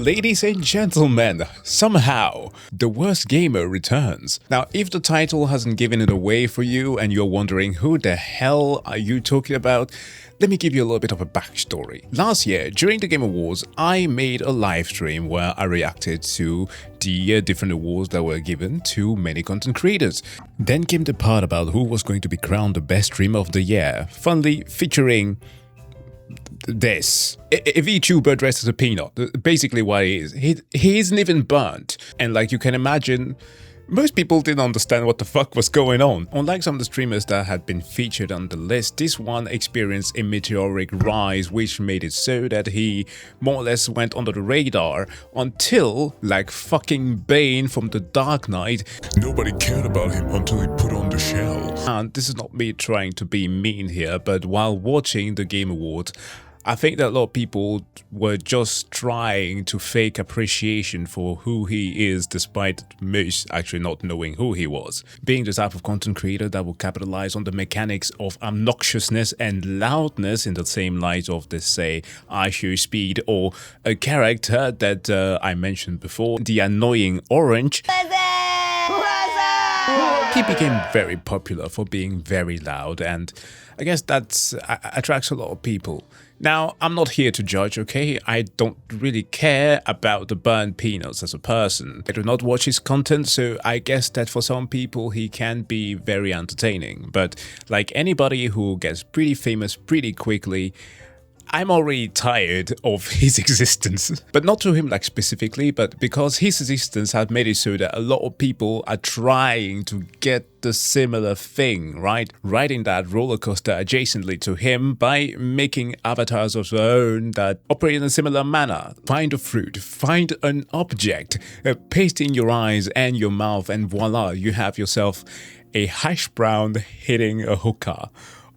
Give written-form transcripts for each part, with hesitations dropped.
Ladies and gentlemen, somehow, the worst gamer returns. Now, if the title hasn't given it away for you and you're wondering who the hell are you talking about, let me give you a little bit of a backstory. Last year, during the Game Awards, I made a live stream where I reacted to the different awards that were given to many content creators. Then came the part about who was going to be crowned the best streamer of the year, funnily featuring this. A VTuber dressed as a peanut. Basically what he is. He isn't even burnt. And like you can imagine, most people didn't understand what the fuck was going on. Unlike some of the streamers that had been featured on the list, this one experienced a meteoric rise which made it so that he more or less went under the radar until, like fucking Bane from The Dark Knight, nobody cared about him until he put on the shell. And this is not me trying to be mean here, but while watching the Game Awards, I think that a lot of people were just trying to fake appreciation for who he is despite most actually not knowing who he was. Being the type of content creator that will capitalize on the mechanics of obnoxiousness and loudness in the same light of this, say, I Show Speed, or a character that I mentioned before, the annoying Orange. He became very popular for being very loud, and I guess that attracts a lot of people. Now, I'm not here to judge, okay? I don't really care about the burnt peanuts as a person. I do not watch his content, so I guess that for some people he can be very entertaining. But like anybody who gets pretty famous pretty quickly, I'm already tired of his existence. But not to him like specifically, but because his existence has made it so that a lot of people are trying to get the similar thing, right? Riding that roller coaster adjacently to him by making avatars of their own that operate in a similar manner. Find a fruit, find an object, paste in your eyes and your mouth, and voila, you have yourself a hash brown hitting a hookah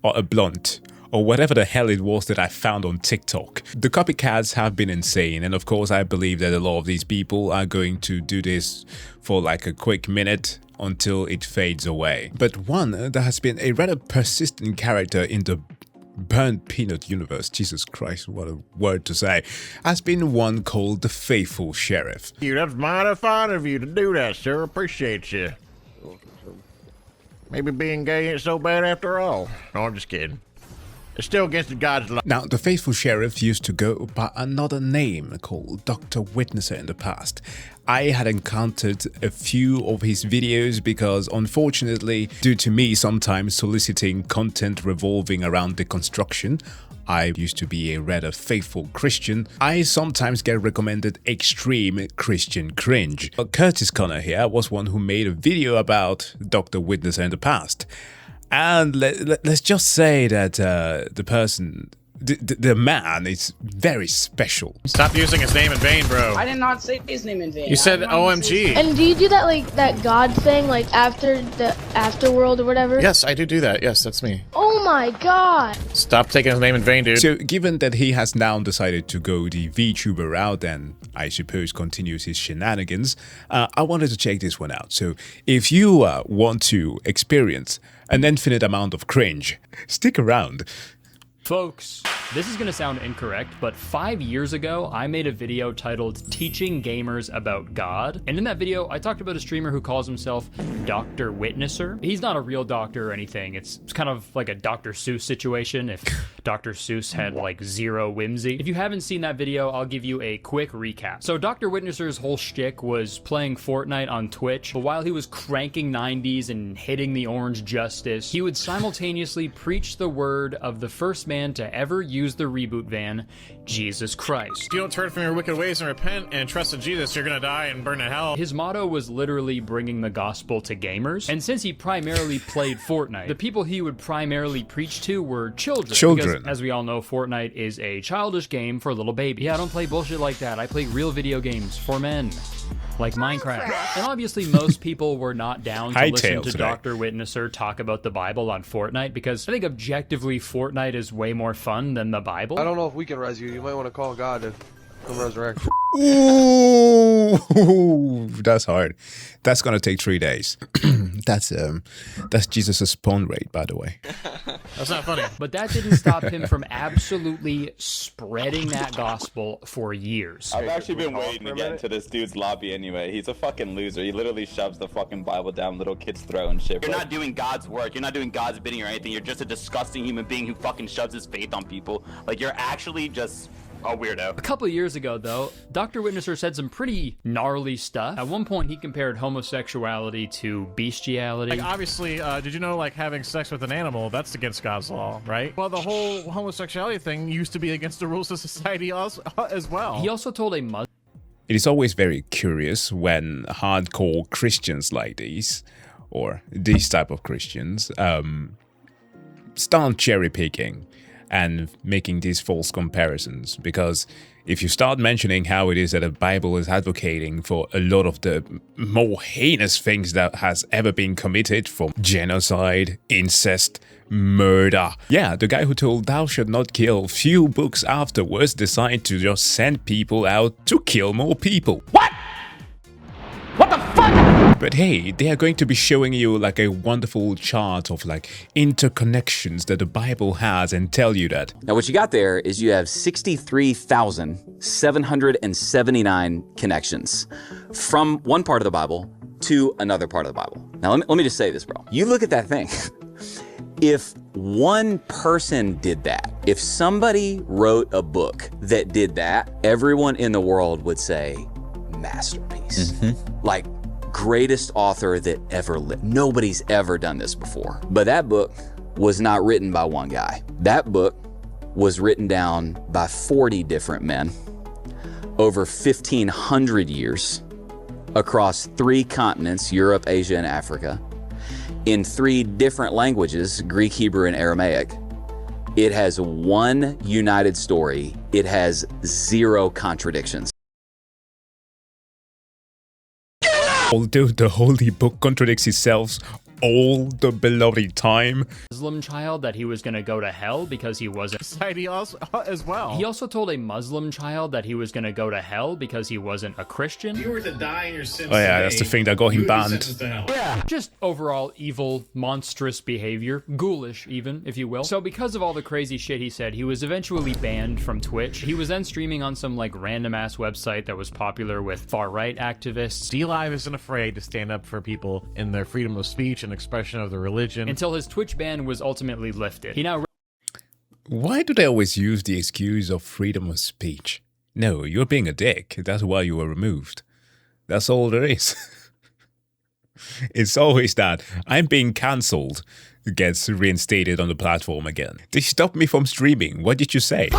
or a blunt, or whatever the hell it was that I found on TikTok. The copycats have been insane, and of course I believe that a lot of these people are going to do this for like a quick minute until it fades away. But one that has been a rather persistent character in the burnt peanut universe, Jesus Christ, what a word to say, has been one called the Faithful Sheriff. That's mighty fine of you to do that, sir. Appreciate you. Maybe being gay ain't so bad after all. No, I'm just kidding. It's still against God's law. Now, the Faithful Sheriff used to go by another name called Dr. Witnesser in the past. I had encountered a few of his videos because, unfortunately, due to me sometimes soliciting content revolving around deconstruction, I used to be a rather faithful Christian, I sometimes get recommended extreme Christian cringe. But Kurtis Connor here was one who made a video about Dr. Witnesser in the past. And let's just say that the person, the man is very special. Stop using his name in vain, bro. I did not say his name in vain. You said OMG. And do you do that, like, that God thing, like, after the afterworld or whatever? Yes, I do that. Yes, that's me. Oh my god. Stop taking his name in vain, dude. So given that he has now decided to go the VTuber route and I suppose continues his shenanigans, I wanted to check this one out. So if you want to experience an infinite amount of cringe, stick around. Folks, this is going to sound incorrect, but 5 years ago, I made a video titled Teaching Gamers About God. And in that video, I talked about a streamer who calls himself Dr. Witnesser. He's not a real doctor or anything. It's kind of like a Dr. Seuss situation if Dr. Seuss had like zero whimsy. If you haven't seen that video, I'll give you a quick recap. So Dr. Witnesser's whole shtick was playing Fortnite on Twitch, but while he was cranking 90s and hitting the orange justice, he would simultaneously preach the word of the first man to ever use the reboot van, Jesus Christ. If you don't turn from your wicked ways and repent and trust in Jesus, you're gonna die and burn in hell. His motto was literally bringing the gospel to gamers, and since he primarily played Fortnite, the people he would primarily preach to were children. Because, as we all know, Fortnite is a childish game for little babies. Yeah, I don't play bullshit like that. I play real video games for men, like Minecraft. And obviously most people were not down to listen to Dr. Witnesser talk about the Bible on Fortnite, because I think objectively Fortnite is way more fun than the Bible. I don't know if we can res you. You might want to call God to come resurrect. Ooh, that's hard. That's gonna take 3 days. That's Jesus' spawn rate, by the way. That's not funny. But that didn't stop him from absolutely spreading that gospel for years. I've actually been waiting to get into this dude's lobby anyway. He's a fucking loser. He literally shoves the fucking Bible down little kids' throat and shit. You're not doing God's work. You're not doing God's bidding or anything. You're just a disgusting human being who fucking shoves his faith on people. Like, you're actually just a weirdo. A couple of years ago, though, Dr. Witnesser said some pretty gnarly stuff. At one point, he compared homosexuality to bestiality. Like, obviously, did you know, like, having sex with an animal, that's against God's law, right? Well, the whole homosexuality thing used to be against the rules of society as well. He also told a Muslim... It is always very curious when hardcore Christians like these, or these type of Christians, start cherry picking and making these false comparisons, because if you start mentioning how it is that the Bible is advocating for a lot of the more heinous things that has ever been committed, from genocide, incest, murder. Yeah, the guy who told thou should not kill, few books afterwards decide to just send people out to kill more people. What? What the fuck? But hey, they are going to be showing you like a wonderful chart of like interconnections that the Bible has and tell you that. Now what you got there is you have 63,779 connections from one part of the Bible to another part of the Bible. Now let me just say this, bro. You look at that thing. If one person did that, if somebody wrote a book that did that, everyone in the world would say, masterpiece. Like, greatest author that ever lived. Nobody's ever done this before. But that book was not written by one guy. That book was written down by 40 different men over 1,500 years across 3 continents, Europe, Asia, and Africa, in 3 different languages, Greek, Hebrew, and Aramaic. It has one united story. It has 0 contradictions. Although the Holy Book contradicts itself all the beloved time. Muslim child that he was going to go to hell because he wasn't... Society as well. He also told a Muslim child that he was going to go to hell because he wasn't a Christian. If you were to die in your sins Oh yeah, today, that's the thing that got him you would be banned. sentenced to hell. Yeah. Just overall evil, monstrous behavior. Ghoulish, even, if you will. So because of all the crazy shit he said, he was eventually banned from Twitch. He was then streaming on some, like, random-ass website that was popular with far-right activists. D-Live isn't afraid to stand up for people in their freedom of speech and expression of their religion. Until his Twitch ban was ultimately lifted. He now... Why do they always use the excuse of freedom of speech? No, you're being a dick. That's why you were removed. That's all there is. It's always that. I'm being cancelled. Gets reinstated on the platform again. They stopped me from streaming. What did you say?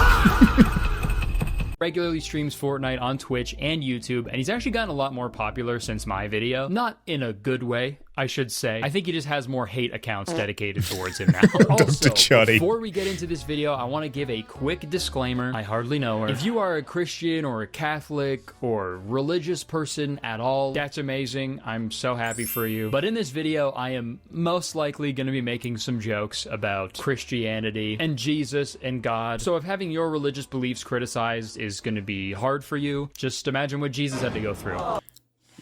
regularly streams Fortnite on Twitch and YouTube, and he's actually gotten a lot more popular since my video. Not in a good way, I should say. I think he just has more hate accounts dedicated towards him now. Also, before we get into this video, I want to give a quick disclaimer. I hardly know her. If you are a Christian or a Catholic or religious person at all, that's amazing. I'm so happy for you. But in this video, I am most likely going to be making some jokes about Christianity and Jesus and God. So if having your religious beliefs criticized is going to be hard for you, just imagine what Jesus had to go through.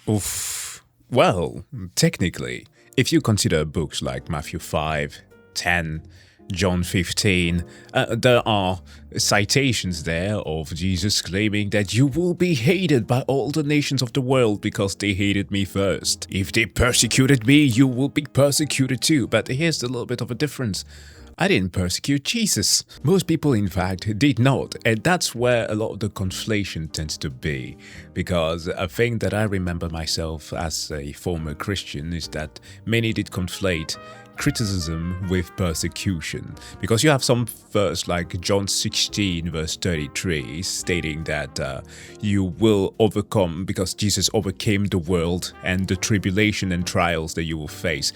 Oof. Well, technically, if you consider books like Matthew 5, 10, John 15, there are citations there of Jesus claiming that you will be hated by all the nations of the world because they hated me first. If they persecuted me, you will be persecuted too. But here's a little bit of a difference. I didn't persecute Jesus. Most people, in fact, did not. And that's where a lot of the conflation tends to be. Because a thing that I remember myself as a former Christian is that many did conflate criticism with persecution. Because you have some verse like John 16 verse 33 stating that you will overcome because Jesus overcame the world, and the tribulation and trials that you will face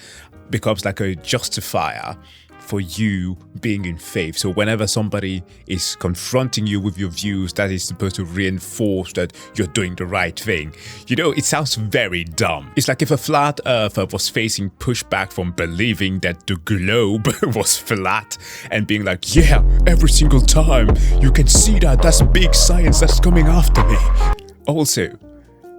becomes like a justifier for you being in faith. So whenever somebody is confronting you with your views, that is supposed to reinforce that you're doing the right thing. You know, it sounds very dumb. It's like if a flat earther was facing pushback from believing that the globe was flat and being like, yeah, every single time you can see that, that's big science that's coming after me. Also,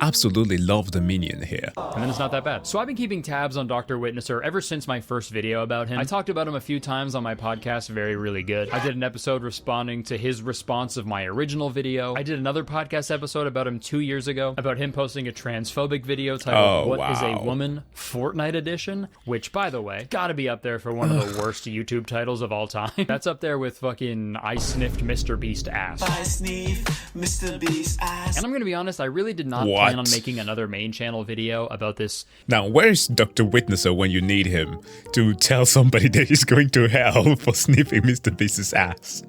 absolutely love the minion here. And then it's not that bad. So I've been keeping tabs on Dr. Witnesser ever since my first video about him. I talked about him a few times on my podcast, Very Really Good. I did an episode responding to his response of my original video. I did another podcast episode about him 2 years ago, about him posting a transphobic video titled What is a Woman? Fortnite Edition, which, by the way, gotta be up there for one of the worst YouTube titles of all time. That's up there with fucking I Sniffed Mr. Beast Ass. I sniff Mr. Beast ass. And I'm gonna be honest, I really did not plan on making another main channel video about this. Now, where's Dr. Witnesser when you need him to tell somebody that he's going to hell for sniffing Mr. Beast's ass?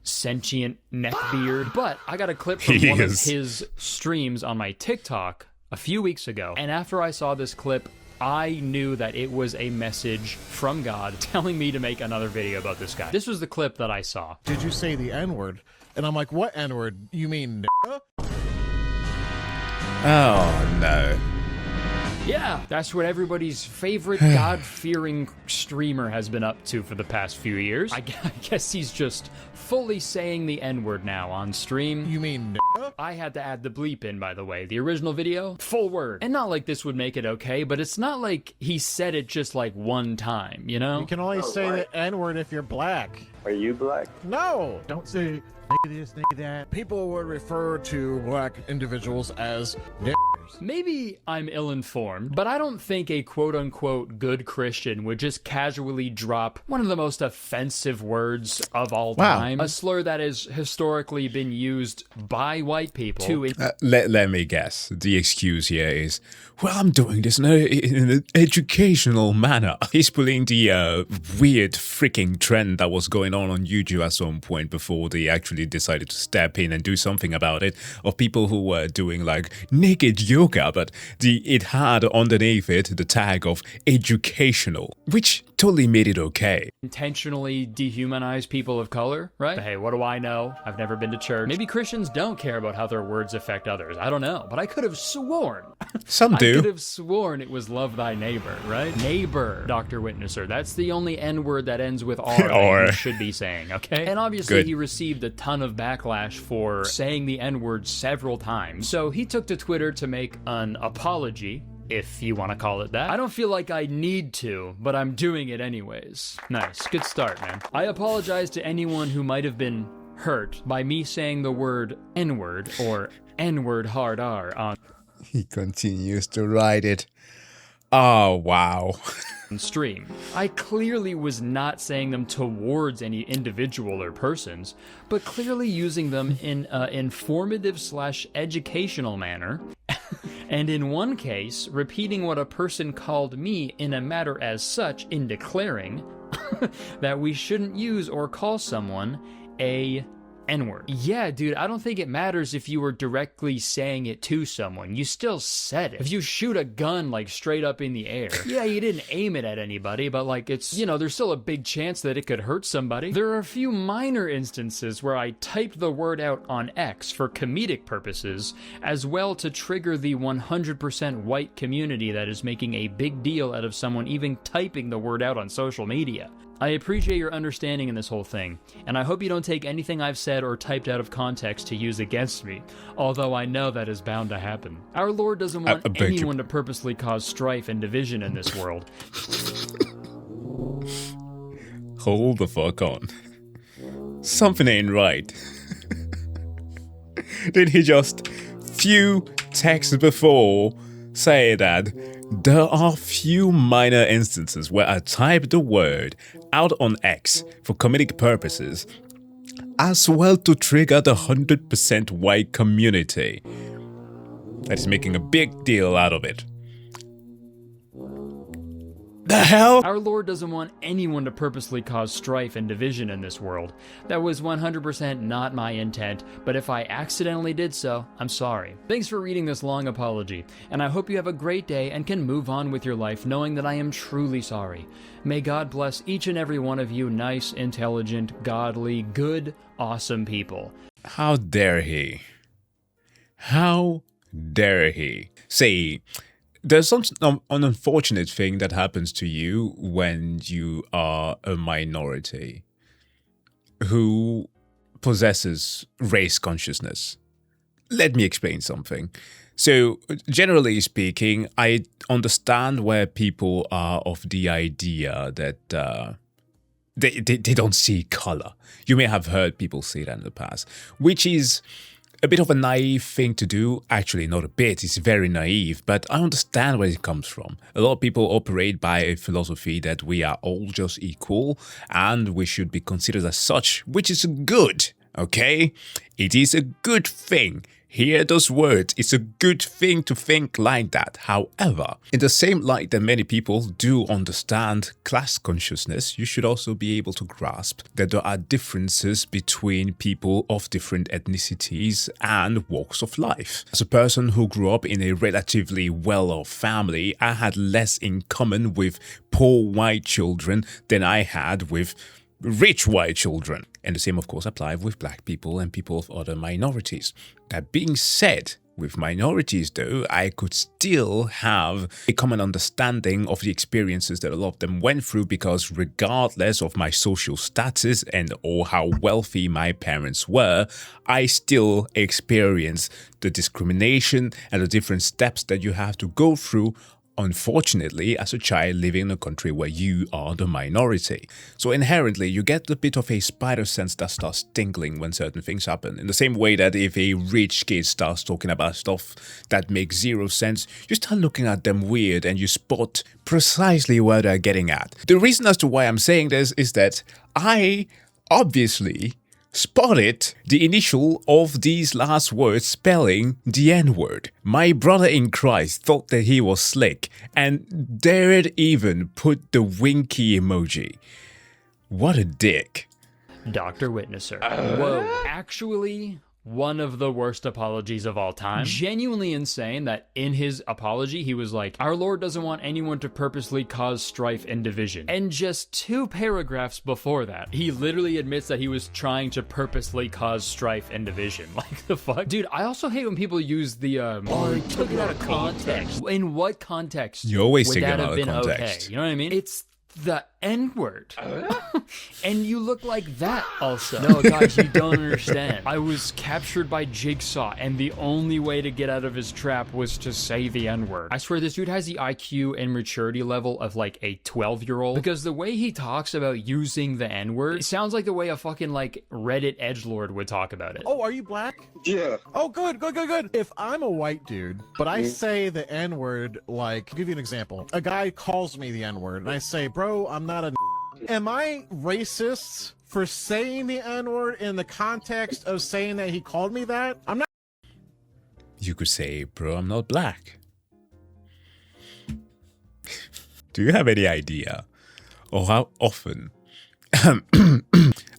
Sentient neckbeard. But I got a clip from one of his streams on my TikTok a few weeks ago. And after I saw this clip, I knew that it was a message from God telling me to make another video about this guy. This was the clip that I saw. Did you say the N-word? And I'm like, what N-word? You mean n***a? Oh, no. Yeah, that's what everybody's favorite God-fearing streamer has been up to for the past few years. I guess he's just fully saying the N-word now on stream. You mean n***a? I had to add the bleep in, by the way. The original video, full word. And not like this would make it okay, but it's not like he said it just like one time, you know? You can only say the N-word if you're black. Are you black? No! Don't say nigga this, nigga that. People would refer to black individuals as niggers. Maybe I'm ill-informed, but I don't think a quote-unquote good Christian would just casually drop one of the most offensive words of all time. A slur that has historically been used by white people to... Let me guess. The excuse here is, well, I'm doing this in an educational manner. He's pulling the weird freaking trend that was going on YouTube at some point before they actually decided to step in and do something about it, of people who were doing like naked yoga, but it had underneath it the tag of educational, which totally made it okay. Intentionally dehumanize people of color, right? But hey, what do I know? I've never been to church. Maybe Christians don't care about how their words affect others. I don't know, but I could have sworn. Some do. I could have sworn it was love thy neighbor, right? Neighbor, Dr. Witnesser. That's the only N-word that ends with R that you should be saying, okay? And obviously he received a ton of backlash for saying the N-word several times. So he took to Twitter to make an apology, if you want to call it that. I don't feel like I need to, but I'm doing it anyways. Nice. Good start, man. I apologize to anyone who might have been hurt by me saying the word N-word or N-word hard R on... He continues to write it. Oh, wow. stream. I clearly was not saying them towards any individual or persons, but clearly using them in an informative/educational manner. And in one case, repeating what a person called me in a matter as such in declaring that we shouldn't use or call someone a N-word. Yeah, dude, I don't think it matters if you were directly saying it to someone. You still said it. If you shoot a gun, like, straight up in the air, yeah, you didn't aim it at anybody, but, like, it's, you know, there's still a big chance that it could hurt somebody. There are a few minor instances where I typed the word out on X for comedic purposes, as well to trigger the 100% white community that is making a big deal out of someone even typing the word out on social media. I appreciate your understanding in this whole thing, and I hope you don't take anything I've said or typed out of context to use against me, although I know that is bound to happen. Our Lord doesn't want anyone to purposely cause strife and division in this world. Hold the fuck on. Something ain't right. Did he just few texts before say that there are few minor instances where I type the word out on X for comedic purposes, as well to trigger the 100% white community that is making a big deal out of it? The hell? Our Lord doesn't want anyone to purposely cause strife and division in this world. That was 100% not my intent, but if I accidentally did so, I'm sorry. Thanks for reading this long apology, and I hope you have a great day and can move on with your life knowing that I am truly sorry. May God bless each and every one of you nice, intelligent, godly, good, awesome people. How dare he? How dare he? See, there's an unfortunate thing that happens to you when you are a minority who possesses race consciousness. let me explain something. So, generally speaking, I understand where people are of the idea that they don't see color. You may have heard people say that in the past, which is a bit of a naive thing to do. Actually, not a bit. It's very naive, but I understand where it comes from. A lot of people operate by a philosophy that we are all just equal and we should be considered as such, which is good, okay? It is a good thing. Hear those words. It's a good thing to think like that. However, in the same light that many people do understand class consciousness, you should also be able to grasp that there are differences between people of different ethnicities and walks of life. As a person who grew up in a relatively well-off family, I had less in common with poor white children than I had with rich white children. And the same, of course, applies with black people and people of other minorities. That being said, with minorities though, I could still have a common understanding of the experiences that a lot of them went through, because regardless of my social status and or how wealthy my parents were, I still experience the discrimination and the different steps that you have to go through, unfortunately, as a child living in a country where you are the minority. So inherently, you get a bit of a spider sense that starts tingling when certain things happen. In the same way that if a rich kid starts talking about stuff that makes zero sense, you start looking at them weird and you spot precisely where they're getting at. The reason as to why I'm saying this is that I obviously spotted the initial of these last words spelling the N-word. My brother in Christ thought that he was slick and dared even put the winky emoji. What a dick. Dr. Witnesser. Whoa. Actually, one of the worst apologies of all time. Genuinely insane that in his apology, he was like, our Lord doesn't want anyone to purposely cause strife and division. And just 2 paragraphs before that, he literally admits that he was trying to purposely cause strife and division. Like, the fuck? Dude, I also hate when people use the, oh, he took it out of context. In what context You always would take that it have out of been context. okay? You know what I mean? It's the N-word. And you look like that also. No, guys, you don't understand. I was captured by Jigsaw, and the only way to get out of his trap was to say the N-word. I swear this dude has the IQ and maturity level of like a 12-year-old, because the way he talks about using the N-word, it sounds like the way a fucking like Reddit edgelord would talk about it. Oh, are you black? Yeah. Oh, good. If I'm a white dude, but I say the N-word, like, I'll give you an example. A guy calls me the N-word, and I say, bro, I'm not a Am I racist for saying the N-word in the context of saying that he called me that? I'm not. You could say, bro, I'm not black. Do you have any idea of how often,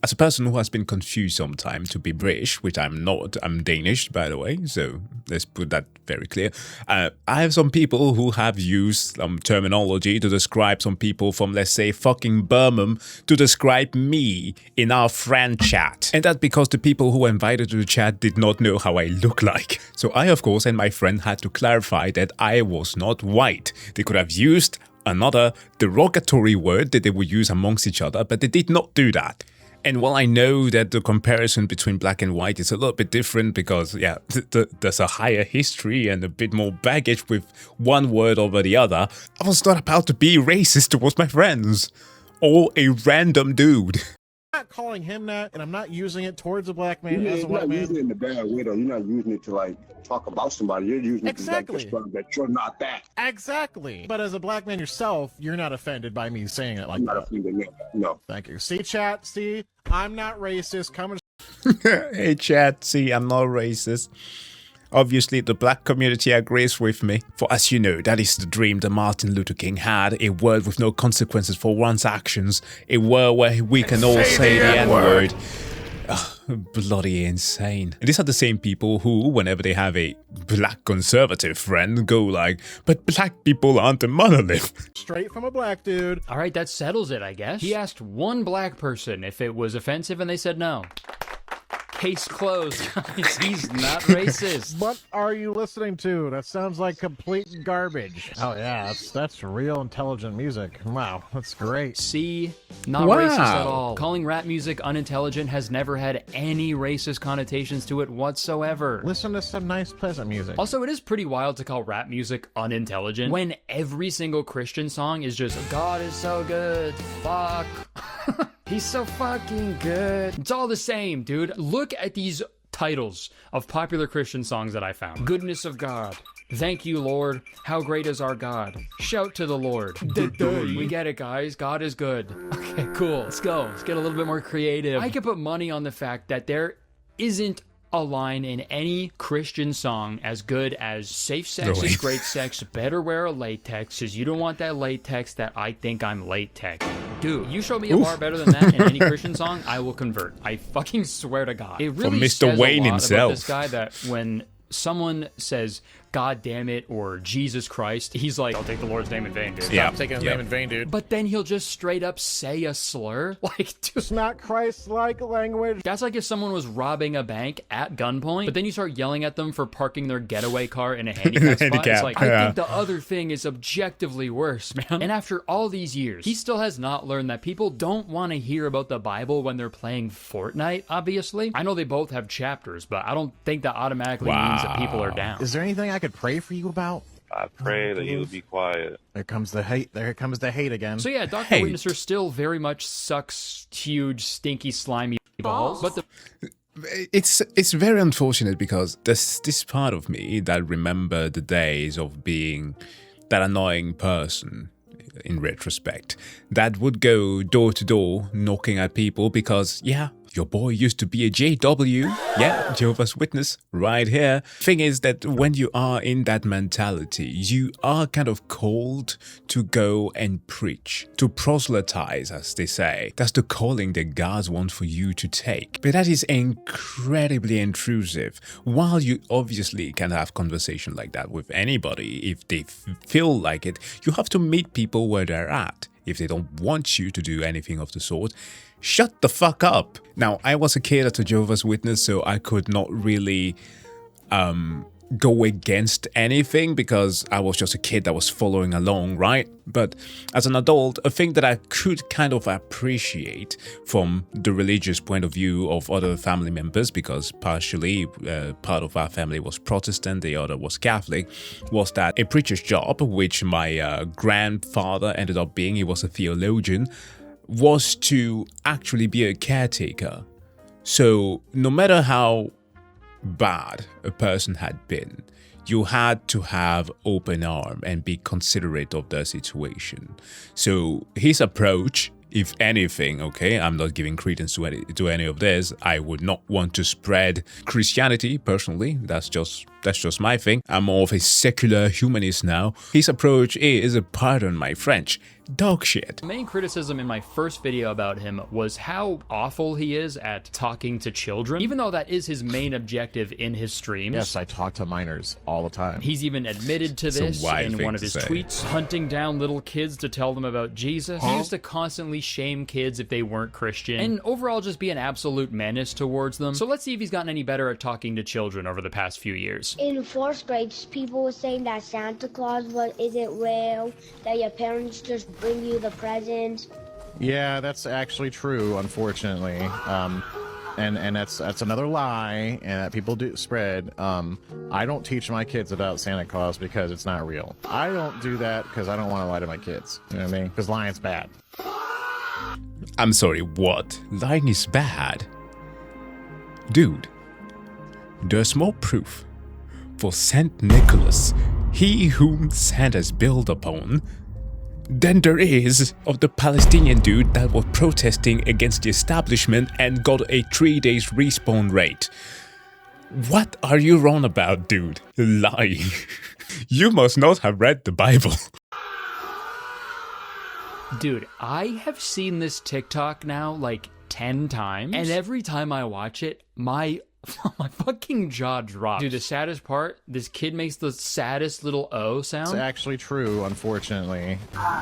as a person who has been confused sometimes to be British, which I'm not, I'm Danish, by the way, so let's put that very clear. I have some people who have used some terminology to describe some people from, let's say, fucking Birmingham to describe me in our friend chat. And that's because the people who were invited to the chat did not know how I look like. So I, of course, and my friend had to clarify that I was not white. They could have used another derogatory word that they would use amongst each other, but they did not do that. And while I know that the comparison between black and white is a little bit different because, yeah, there's a higher history and a bit more baggage with one word over the other, I was not about to be racist towards my friends or a random dude. I'm not calling him that, and I'm not using it towards a black man as a You're white not man. using it in the bad way, though. You're not using it to, like, talk about somebody. You're using it to, like, Exactly. describe that you're not that. Exactly. But as a black man yourself, you're not offended by me saying it like I'm not that. offended. No. Thank you. See, chat? See? I'm not racist. Come and Hey chat, see, I'm not racist. Obviously, the black community agrees with me. For as you know, that is the dream that Martin Luther King had. A world with no consequences for one's actions. A world where we can all say the N-word. Bloody insane. And these are the same people who, whenever they have a black conservative friend, go like, but black people aren't a monolith. straight from a black dude. All right, that settles it, I guess. He asked one black person if it was offensive, and they said no. Case closed, guys. He's not racist. What are you listening to? That sounds like complete garbage. Oh yeah, that's real intelligent music. Wow, that's great. See, not racist at all. Calling rap music unintelligent has never had any racist connotations to it whatsoever. Listen to some nice, pleasant music. Also, it is pretty wild to call rap music unintelligent when every single Christian song is just, God is so good, fuck. He's so fucking good. It's all the same, dude. Look at these titles of popular Christian songs that I found. Goodness of God. Thank you, Lord. How great is our God? Shout to the Lord. We get it, guys. God is good. Okay, cool. Let's go. Let's get a little bit more creative. I could put money on the fact that there isn't a line in any Christian song as good as safe sex is great sex, better wear a latex, because you don't want that latex that I think I'm latex. Dude, you show me a bar better than that in any Christian song, I will convert. I fucking swear to God. It really Mr. Wayne says a lot himself. about this guy that when someone says, God damn it, or Jesus Christ, he's like, I'll take the Lord's name in vain, dude. Stop taking his name in vain, dude. But then he'll just straight up say a slur. Like, dude, It's not Christ-like language. that's like if someone was robbing a bank at gunpoint, but then you start yelling at them for parking their getaway car in a handicap spot. It's like, I think the other thing is objectively worse, man. And after all these years, he still has not learned that people don't want to hear about the Bible when they're playing Fortnite, obviously. I know they both have chapters, but I don't think that automatically means that people are down. Is there anything I could pray for you about? I pray that you'll be quiet. There comes the hate. There comes the hate again. So yeah, Dr. Witnesser still very much sucks huge, stinky, slimy balls. But It's very unfortunate because there's this part of me that remember the days of being that annoying person, in retrospect, that would go door to door knocking at people because, yeah, your boy used to be a JW. Yeah, Jehovah's Witness, right here. Thing is that when you are in that mentality, you are kind of called to go and preach, to proselytize, as they say. That's the calling that God wants for you to take. But that is incredibly intrusive. While you obviously can have conversation like that with anybody, if they feel like it, you have to meet people where they're at. If they don't want you to do anything of the sort, shut the fuck up. Now, I was a kid at a Jehovah's Witness, so I could not really go against anything because I was just a kid that was following along, right? But as an adult, a thing that I could kind of appreciate from the religious point of view of other family members, because partially part of our family was Protestant, the other was Catholic, was that a preacher's job, which my grandfather ended up being, he was a theologian, was to actually be a caretaker. So no matter how bad a person had been, you had to have open arm and be considerate of their situation. So his approach, if anything, okay, I'm not giving credence to any of this. I would not want to spread Christianity personally. That's just my thing. I'm more of a secular humanist now. His approach is, pardon my French, dog shit. the main criticism in my first video about him was how awful he is at talking to children, even though that is his main objective in his streams. Yes, I talk to minors all the time. He's even admitted to this in one of his tweets, hunting down little kids to tell them about Jesus. He used to constantly shame kids if they weren't Christian, and overall just be an absolute menace towards them. So let's see if he's gotten any better at talking to children over the past few years. In fourth grade, people were saying that Santa Claus isn't real, that your parents just bring you the presents. Yeah, that's actually true, unfortunately. And that's another lie, and that people do spread. I don't teach my kids about Santa Claus because it's not real. I don't do that because I don't want to lie to my kids. You know what I mean? Because lying's bad. I'm sorry, what? Lying is bad? Dude, there's more proof for Saint Nicholas, he whom Santa's built upon, than there is of the Palestinian dude that was protesting against the establishment and got a 3 days respawn rate. What are you on about, dude? Lying. You must not have read the Bible. Dude, I have seen this TikTok now like 10 times, and every time I watch it, my My fucking jaw dropped. Dude, the saddest part, this kid makes the saddest little O sound. It's actually true, unfortunately.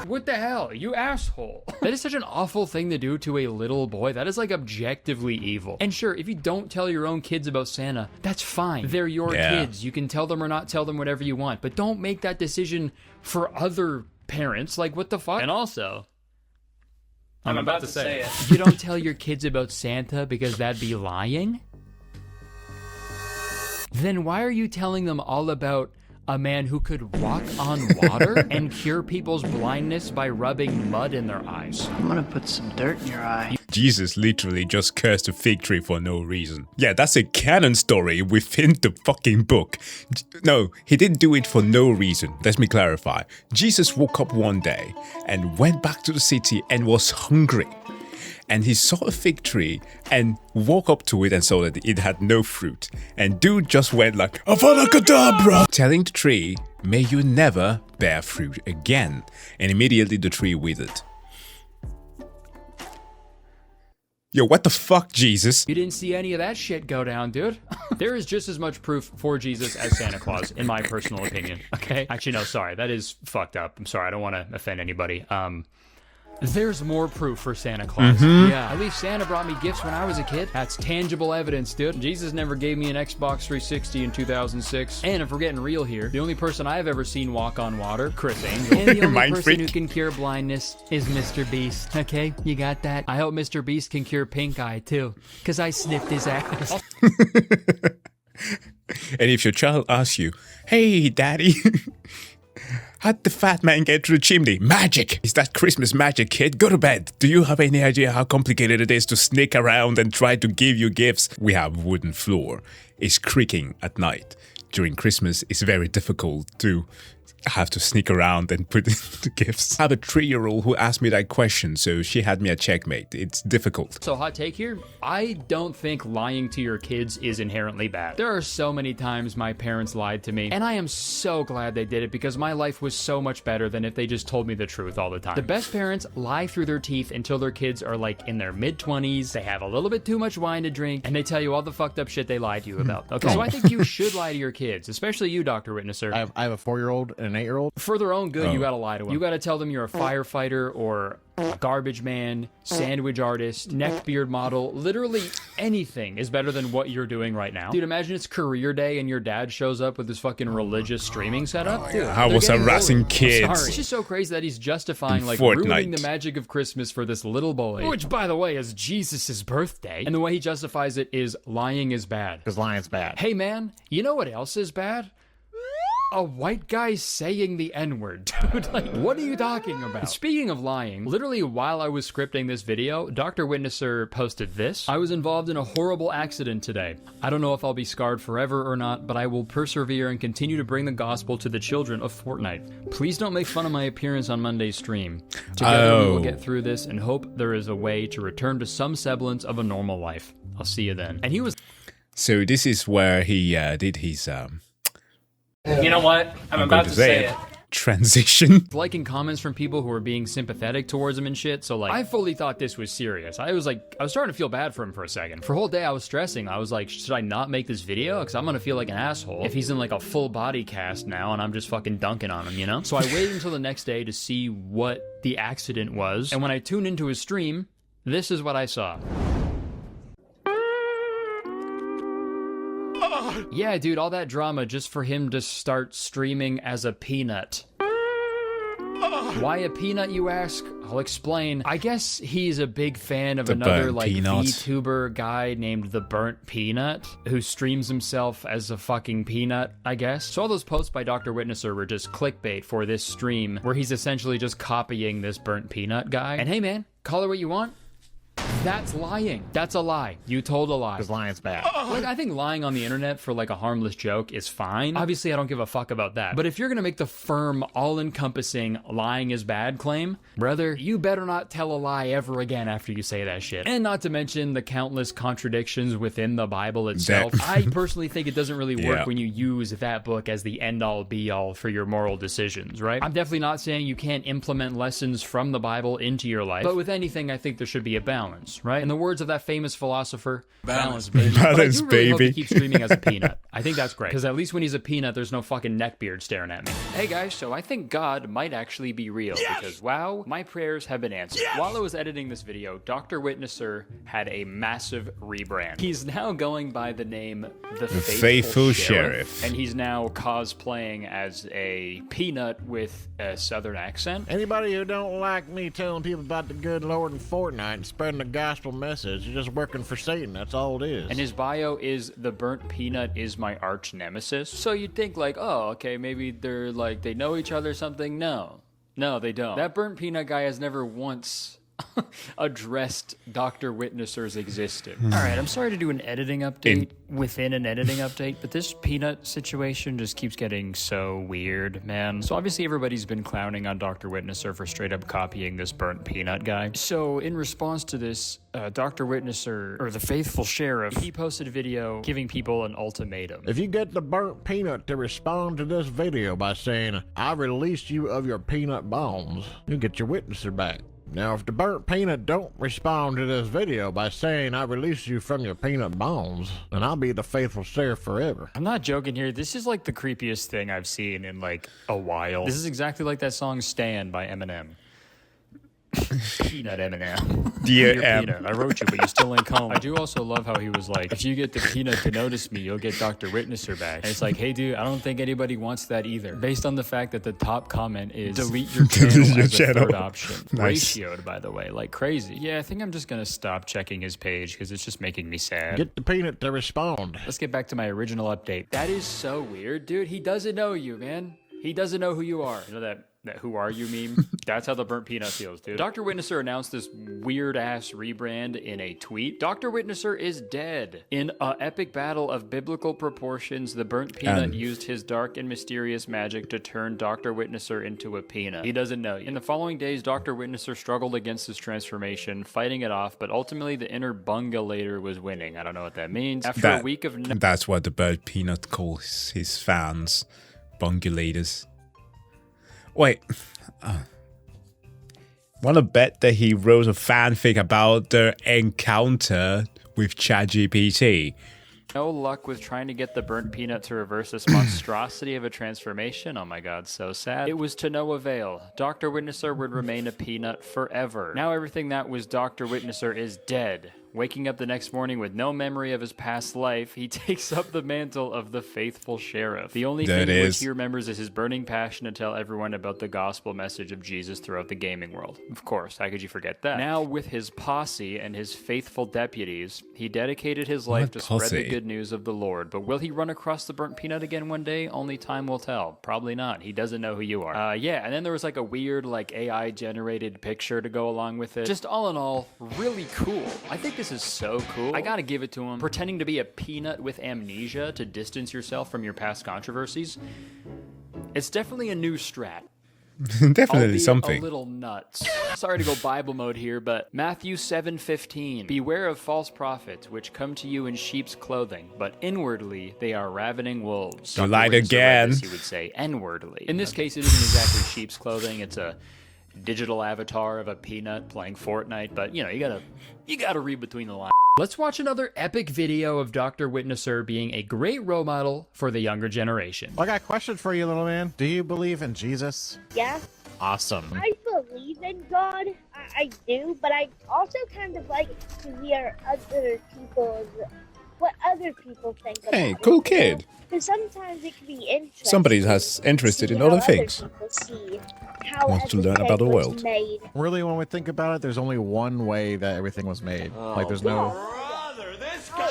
What the hell? You asshole. That is such an awful thing to do to a little boy. That is like objectively evil. And sure, if you don't tell your own kids about Santa, that's fine. They're your kids. You can tell them or not tell them whatever you want, but don't make that decision for other parents. Like, what the fuck? And also, I'm about to say it. You don't tell your kids about Santa because that'd be lying? Then why are you telling them all about a man who could walk on water and cure people's blindness by rubbing mud in their eyes? I'm gonna put some dirt in your eye. Jesus literally just cursed a fig tree for no reason. Yeah, that's a canon story within the fucking book. No, he didn't do it for no reason. Let me clarify. Jesus woke up one day and went back to the city and was hungry. And he saw a fig tree and walked up to it and saw that it had no fruit. And dude just went like, Avada Kedavra! Telling the tree, may you never bear fruit again. And immediately the tree withered. Yo, what the fuck, Jesus? You didn't see any of that shit go down, dude. There is just as much proof for Jesus as Santa Claus, in my personal opinion, okay? Actually, no, sorry, that is fucked up. I'm sorry, I don't want to offend anybody. There's more proof for Santa Claus. Yeah, at least Santa brought me gifts when I was a kid. That's tangible evidence, dude. Jesus never gave me an Xbox 360 in 2006. And if we're getting real here, the only person I've ever seen walk on water, Chris Angel. And the only person who can cure blindness is Mr. Beast. Okay, you got that? I hope Mr. Beast can cure pink eye too, because I sniffed his ass. And if your child asks you, hey, daddy, how'd the fat man get through the chimney? Magic! Is that Christmas magic, kid? Go to bed. Do you have any idea how complicated it is to sneak around and try to give you gifts? We have wooden floor. It's creaking at night. During Christmas, it's very difficult to have to sneak around and put the gifts. I have a 3-year-old who asked me that question, so she had me a checkmate. It's difficult. So hot take here, I don't think lying to your kids is inherently bad. There are so many times my parents lied to me, and I am so glad they did it because my life was so much better than if they just told me the truth all the time. The best parents lie through their teeth until their kids are like in their mid-20s, they have a little bit too much wine to drink, and they tell you all the fucked up shit they lied to you about. Okay, so I think you should lie to your kids, especially you, Dr. Witnesser. I have a 4-year-old and an 8-year-old. For their own good, you gotta lie to them. You gotta tell them you're a firefighter or a garbage man, sandwich artist, neckbeard model. Literally anything is better than what you're doing right now. Dude, imagine it's career day and your dad shows up with his fucking religious streaming setup. Dude, I was harassing kids. Sorry. It's just so crazy that he's justifying like ruining the magic of Christmas for this little boy, which by the way is Jesus' birthday. And the way he justifies it is lying is bad. Because lying's bad. Hey man, you know what else is bad? A white guy saying the N-word, dude. Like, what are you talking about? Speaking of lying, literally while I was scripting this video, Dr. Witnesser posted this. I was involved in a horrible accident today. I don't know if I'll be scarred forever or not, but I will persevere and continue to bring the gospel to the children of Fortnite. Please don't make fun of my appearance on Monday's stream. Together we will get through this and hope there is a way to return to some semblance of a normal life. I'll see you then. And he was... So this is where he did his... You know what? I'm about to say it. Transition. Liking comments from people who are being sympathetic towards him and shit. So like, I fully thought this was serious. I was starting to feel bad for him for a second. For a whole day I was stressing. I was like, should I not make this video? Because I'm gonna feel like an asshole if he's in like a full body cast now and I'm just fucking dunking on him, you know? So I waited until the next day to see what the accident was. And when I tuned into his stream, this is what I saw. Yeah, dude, all that drama just for him to start streaming as a peanut. Why a peanut, you ask? I'll explain. I guess he's a big fan of another, like, VTuber guy named The Burnt Peanut, who streams himself as a fucking peanut, I guess. So all those posts by Dr. Witnesser were just clickbait for this stream, where he's essentially just copying this Burnt Peanut guy. And hey, man, call it what you want. That's lying. That's a lie. You told a lie. Because lying's bad. Like, I think lying on the internet for like a harmless joke is fine. Obviously, I don't give a fuck about that. But if you're gonna make the firm, all-encompassing lying is bad claim, brother, you better not tell a lie ever again after you say that shit. And not to mention the countless contradictions within the Bible itself. I personally think it doesn't really work when you use that book as the end-all be-all for your moral decisions, right? I'm definitely not saying you can't implement lessons from the Bible into your life, but with anything, I think there should be a balance. balance, right? In the words of that famous philosopher, balance, baby. Balance, but I do really hope he baby. keeps streaming as a peanut. I think that's great, because at least when he's a peanut, there's no fucking neckbeard staring at me. Hey guys, so I think God might actually be real, because wow, my prayers have been answered. While I was editing this video, Dr. Witnesser had a massive rebrand. He's now going by the name The Faithful Sheriff, and he's now cosplaying as a peanut with a southern accent. Anybody who don't like me telling people about the good Lord in Fortnite and spreading the gospel message, you're just working for Satan. That's all it is. And his bio is the burnt peanut is my arch nemesis. So you'd think like, oh, okay, maybe they're like, they know each other or something. No, they don't. That burnt peanut guy has never once addressed Dr. Witnesser's existence. All right, I'm sorry to do an editing update within an editing update, but this peanut situation just keeps getting so weird, man. So obviously everybody's been clowning on Dr. Witnesser for straight up copying this burnt peanut guy. So in response to this, Dr. Witnesser, or the faithful sheriff, he posted a video giving people an ultimatum. If you get the burnt peanut to respond to this video by saying, I release you of your peanut bones, you'll get your witnesser back. Now, if the burnt peanut don't respond to this video by saying, I release you from your peanut bones, then I'll be the faithful sheriff forever. I'm not joking here. This is like the creepiest thing I've seen in like a while. This is exactly like that song Stan by Eminem. Peanut Eminem. Dear Peanut, I wrote you, but you still ain't home. I do also love how he was like, if you get the peanut to notice me, you'll get Dr. Witnesser back. And it's like, hey dude, I don't think anybody wants that either. Based on the fact that the top comment is delete your channel as a third option. Nice. Ratioed, by the way, like crazy. Yeah, I think I'm just gonna stop checking his page because it's just making me sad. Get the peanut to respond. Let's get back to my original update. That is so weird, dude. He doesn't know you, man. He doesn't know who you are. You know that who are you meme? That's how the burnt peanut feels, dude. Dr. Witnesser announced this weird-ass rebrand in a tweet. Dr. Witnesser is dead. In an epic battle of biblical proportions, the burnt peanut used his dark and mysterious magic to turn Dr. Witnesser into a peanut. He doesn't know. In the following days, Dr. Witnesser struggled against his transformation, fighting it off, but ultimately the inner bungulator was winning. I don't know what that means. After a week of... That's what the burnt peanut calls his fans. Bungulators. Wait, wanna bet that he wrote a fanfic about their encounter with ChatGPT? No luck with trying to get the burnt peanut to reverse this monstrosity of a transformation. Oh my god, so sad. It was to no avail. Dr. Witnesser would remain a peanut forever. Now everything that was Dr. Witnesser is dead. Waking up the next morning with no memory of his past life, he takes up the mantle of the faithful sheriff. The only thing which he remembers is his burning passion to tell everyone about the gospel message of Jesus throughout the gaming world. Of course, how could you forget that? Now, with his posse and his faithful deputies, he dedicated his life to spread the good news of the Lord. But will he run across the burnt peanut again one day? Only time will tell. Probably not. He doesn't know who you are. Yeah, and then there was like a weird like AI-generated picture to go along with it. Just all in all, really cool. I think this is so cool. I gotta give it to him. Pretending to be a peanut with amnesia to distance yourself from your past controversies. It's definitely a new strat. Definitely something. A little nuts. Sorry to go Bible mode here, but Matthew 7:15. Beware of false prophets, which come to you in sheep's clothing, but inwardly they are ravening wolves. You lied again. You would say inwardly. In this case, it isn't exactly sheep's clothing. It's a digital avatar of a peanut playing Fortnite, but you know, you gotta read between the lines. Let's watch another epic video of Dr. Witnesser being a great role model for the younger generation. I got a question for you, little man. Do you believe in Jesus? Yeah. Awesome. I believe in God. I do, but I also kind of like to hear other people's what other people think about it. Hey, cool kid. Because sometimes it can be interesting. Somebody has interested in other things. Wants to learn about the world. Made. Really, when we think about it, there's only one way that everything was made. Like, there's no...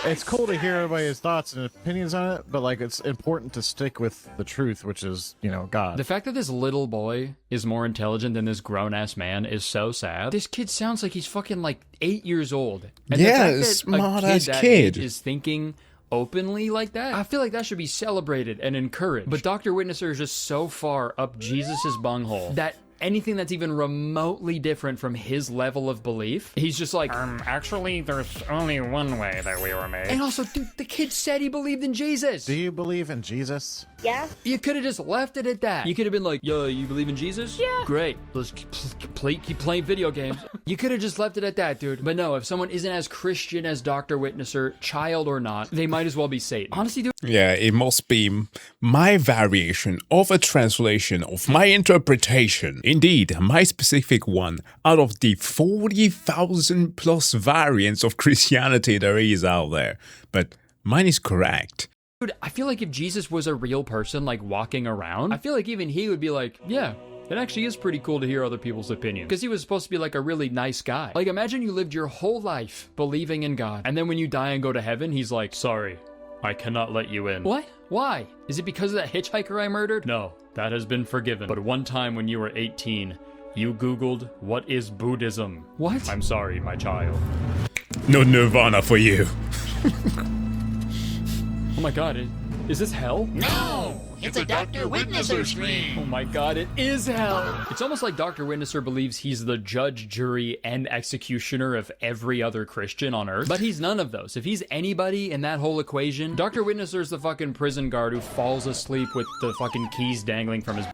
It's cool to hear everybody's thoughts and opinions on it, but like it's important to stick with the truth, which is, you know, God. The fact that this little boy is more intelligent than this grown-ass man is so sad. This kid sounds like he's fucking like 8 years old. And yeah, the fact that smart-ass a kid is thinking openly like that, I feel like that should be celebrated and encouraged. But Dr. Witnesser is just so far up Jesus's bunghole that anything that's even remotely different from his level of belief, he's just like, actually, there's only one way that we were made. And also, dude, the kid said he believed in Jesus. Do you believe in Jesus? Yeah. You could have just left it at that. You could have been like, yo, you believe in Jesus? Yeah. Great. Let's keep playing video games. You could have just left it at that, dude. But no, if someone isn't as Christian as Dr. Witnesser, child or not, they might as well be Satan. Honestly, dude. Yeah, it must be my variation of a translation of my interpretation. Indeed, my specific one out of the 40,000 plus variants of Christianity there is out there. But mine is correct. Dude, I feel like if Jesus was a real person, like walking around, I feel like even he would be like, yeah, it actually is pretty cool to hear other people's opinions. Because he was supposed to be like a really nice guy. Like, imagine you lived your whole life believing in God. And then when you die and go to heaven, he's like, sorry, I cannot let you in. What? Why? Is it because of that hitchhiker I murdered? No, that has been forgiven. But one time when you were 18, you Googled, what is Buddhism? What? I'm sorry, my child. No nirvana for you. Oh my god, is this hell? No! It's a Dr. Witnesser stream! Oh my god, it is hell! It's almost like Dr. Witnesser believes he's the judge, jury, and executioner of every other Christian on earth. But he's none of those. If he's anybody in that whole equation, Dr. Witnesser's the fucking prison guard who falls asleep with the fucking keys dangling from his...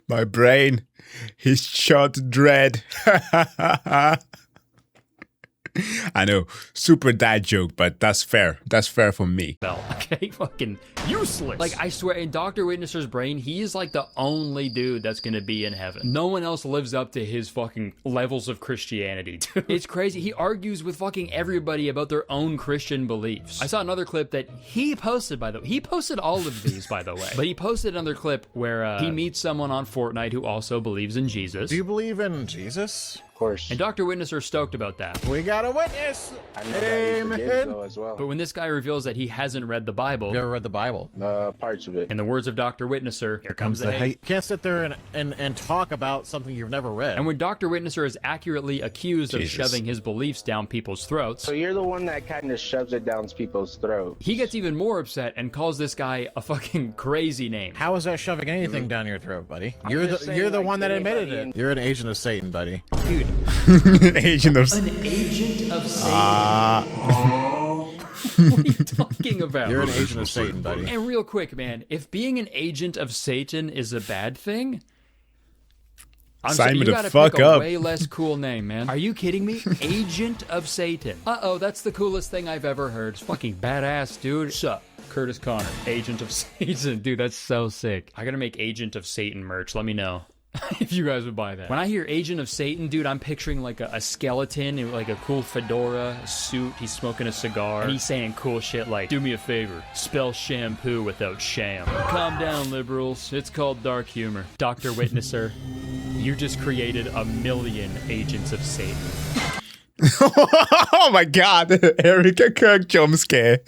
My brain, he's shot dread. I know, super dad joke, but that's fair. That's fair for me. Okay, fucking useless. Like, I swear, in Dr. Witnesser's brain, he is like the only dude that's gonna be in heaven. No one else lives up to his fucking levels of Christianity, dude. It's crazy. He argues with fucking everybody about their own Christian beliefs. I saw another clip that he posted, by the way. He posted all of these, by the way. But he posted another clip where he meets someone on Fortnite who also believes in Jesus. Do you believe in Jesus? Course. And Dr. Witnesser stoked about that. We got a witness! Amen. As well. But when this guy reveals that he hasn't read the Bible... You ever read the Bible? Parts of it. In the words of Dr. Witnesser, here comes the hate. You can't sit there and talk about something you've never read. And when Dr. Witnesser is accurately accused of shoving his beliefs down people's throats... So you're the one that kind of shoves it down people's throats. He gets even more upset and calls this guy a fucking crazy name. How is that shoving anything down your throat, buddy? You're the one that admitted it. You're an agent of Satan, buddy. Dude. Agent of An agent of Satan. What are you talking about? You're an agent of Satan, buddy. And real quick, man, if being an agent of Satan is a bad thing, Simon, you gotta fuck pick a up. way less cool name, man. Are you kidding me? Agent of Satan. Uh-oh, that's the coolest thing I've ever heard. It's fucking badass, dude. Sup, Curtis Connor, Agent of Satan. Dude, that's so sick. I gotta make Agent of Satan merch. Let me know. If you guys would buy that. When I hear Agent of Satan, dude, I'm picturing like a skeleton in like a cool fedora, a suit, he's smoking a cigar, and he's saying cool shit like, do me a favor, spell shampoo without sham. Calm down, liberals. It's called dark humor. Dr. Witnesser, you just created a million Agents of Satan. Oh my god, Erica Kirk jump scare.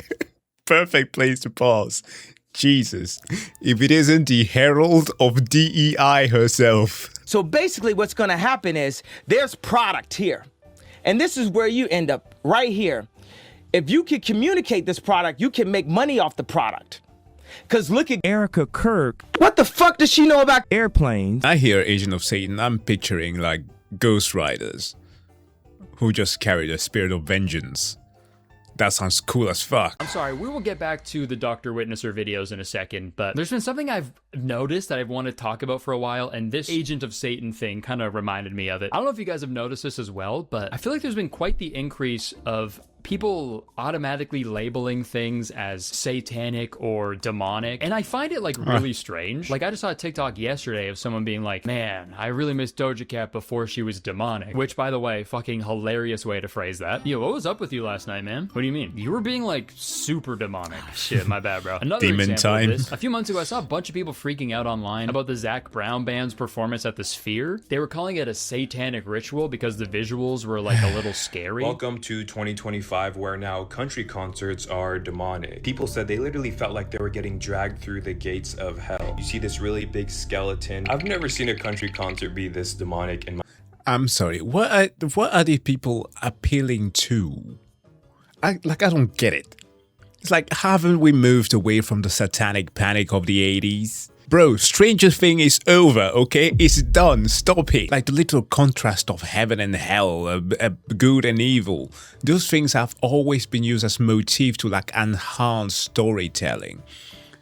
Perfect place to pause. Jesus, if it isn't the herald of DEI herself. So basically what's going to happen is there's product here. And this is where you end up, right here. If you can communicate this product, you can make money off the product. Because look at Erica Kirk. What the fuck does she know about airplanes? I hear Agent of Satan, I'm picturing like Ghost Riders who just carry the spirit of vengeance. That sounds cool as fuck. I'm sorry, we will get back to the Dr. Witnesser videos in a second, but there's been something I've noticed that I've wanted to talk about for a while, and this Agent of Satan thing kind of reminded me of it. I don't know if you guys have noticed this as well, but I feel like there's been quite the increase of people automatically labeling things as satanic or demonic, and I find it like really strange. Like, I just saw a TikTok yesterday of someone being like, man, I really miss Doja Cat before she was demonic, which, by the way, fucking hilarious way to phrase that. Yo, what was up with you last night, man? What do you mean? You were being like super demonic. Shit, my bad, bro. Another Demon example time. of this. A few months ago, I saw a bunch of people freaking out online about the Zac Brown band's performance at the Sphere. They were calling it a satanic ritual because the visuals were like a little scary. Welcome to 2025, where now country concerts are demonic. People said they literally felt like they were getting dragged through the gates of hell. You see this really big skeleton. I've never seen a country concert be this demonic in my... I'm sorry, what are these people appealing to? I don't get it. It's like, haven't we moved away from the satanic panic of the 80s? Bro, Stranger Thing is over, okay? It's done. Stop it. Like the literal contrast of heaven and hell, good and evil. Those things have always been used as motif to like enhance storytelling.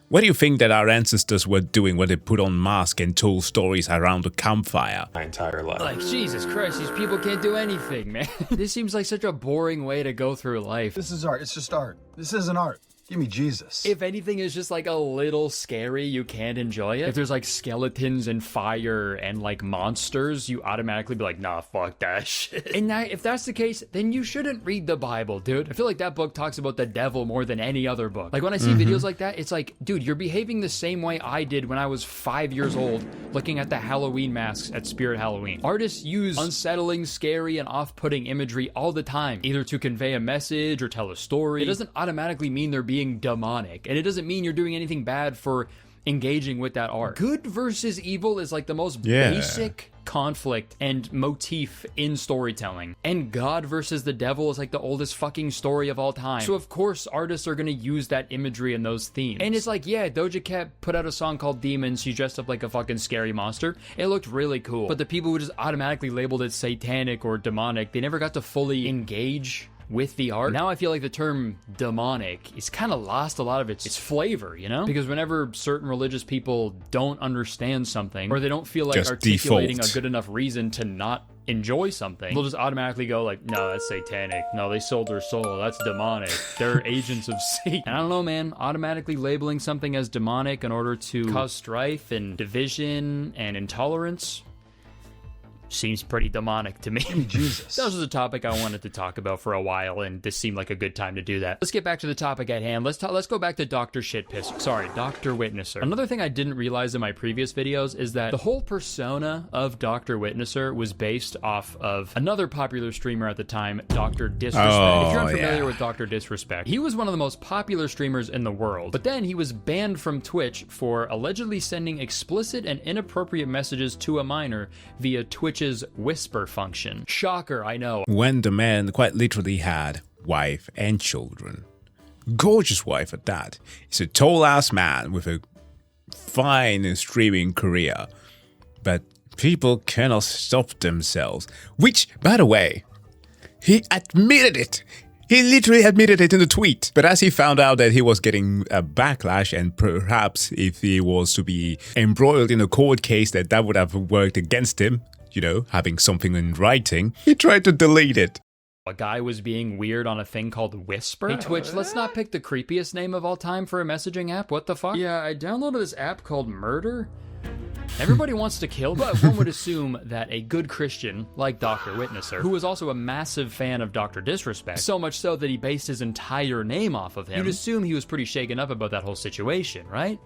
What do you think that our ancestors were doing when they put on masks and told stories around the campfire? My entire life. Like, Jesus Christ, these people can't do anything, man. This seems like such a boring way to go through life. This is art. It's just art. This isn't art. Give me Jesus. If anything is just like a little scary, you can't enjoy it. If there's like skeletons and fire and like monsters, you automatically be like, nah, fuck that shit. And now, if that's the case, then you shouldn't read the Bible, dude. I feel like that book talks about the devil more than any other book. Like when I see videos like that, it's like, dude, you're behaving the same way I did when I was 5 years old, looking at the Halloween masks at Spirit Halloween. Artists use unsettling, scary, and off-putting imagery all the time, either to convey a message or tell a story. It doesn't automatically mean they're being demonic, and it doesn't mean you're doing anything bad for engaging with that art. Good versus evil is like the most basic conflict and motif in storytelling, and God versus the devil is like the oldest fucking story of all time. So of course artists are gonna use that imagery and those themes. And it's like, yeah, Doja Cat put out a song called Demons. She dressed up like a fucking scary monster. It looked really cool, but the people who just automatically labeled it satanic or demonic, they never got to fully engage with the art. Now I feel like the term demonic is kind of lost a lot of its flavor, you know? Because whenever certain religious people don't understand something, or they don't feel like just articulating default. a good enough reason to not enjoy something, they'll just automatically go like, no, that's satanic. No, they sold their soul. That's demonic. They're agents of Satan. And I don't know, man. Automatically labeling something as demonic in order to cause strife and division and intolerance seems pretty demonic to me. Jesus. That was a topic I wanted to talk about for a while, and this seemed like a good time to do that. Let's get back to the topic at hand. Let's go back to Dr. Shitpiss. Sorry, Dr. Witnesser. Another thing I didn't realize in my previous videos is that the whole persona of Dr. Witnesser was based off of another popular streamer at the time, Dr. Disrespect. If you're unfamiliar with Dr. Disrespect, he was one of the most popular streamers in the world, but then he was banned from Twitch for allegedly sending explicit and inappropriate messages to a minor via Twitch's whisper function. Shocker, I know. When the man quite literally had wife and children. Gorgeous wife at that. He's a tall-ass man with a fine streaming career. But people cannot stop themselves. Which, by the way, he admitted it. He literally admitted it in the tweet. But as he found out that he was getting a backlash, and perhaps if he was to be embroiled in a court case, that would have worked against him, you know, having something in writing, he tried to delete it. A guy was being weird on a thing called Whisper. Hey Twitch, let's not pick the creepiest name of all time for a messaging app. What the fuck? Yeah, I downloaded this app called Murder. Everybody wants to kill, but one would assume that a good Christian like Dr. Witnesser, who was also a massive fan of Dr. Disrespect, so much so that he based his entire name off of him, you'd assume he was pretty shaken up about that whole situation, right?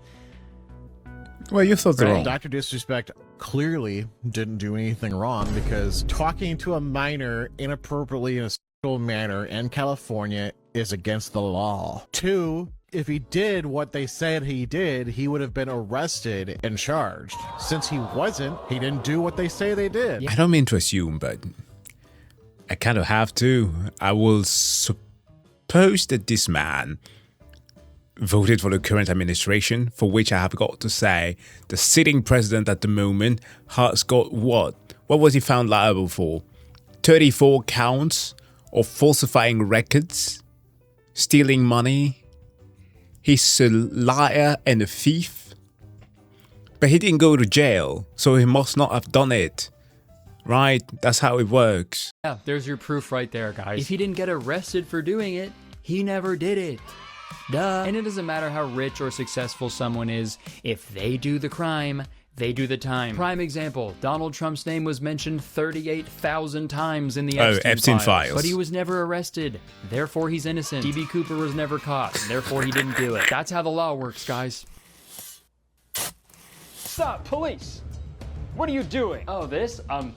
Well, you thought wrong. Dr. Disrespect clearly didn't do anything wrong, because talking to a minor inappropriately in a sexual manner in California is against the law. 2, if he did what they said he did, he would have been arrested and charged. Since he wasn't, he didn't do what they say they did. I don't mean to assume, but I kind of have to. I will suppose that this man voted for the current administration, for which I have got to say the sitting president at the moment has got what? What was he found liable for? 34 counts of falsifying records, stealing money. He's a liar and a thief. But he didn't go to jail, so he must not have done it. Right? That's how it works. Yeah, there's your proof right there, guys. If he didn't get arrested for doing it, he never did it. Duh. And it doesn't matter how rich or successful someone is, if they do the crime, they do the time. Prime example, Donald Trump's name was mentioned 38,000 times in the Epstein files. But he was never arrested, therefore he's innocent. DB Cooper was never caught, therefore he didn't do it. That's how the law works, guys. Stop, police! What are you doing? Oh, this? I'm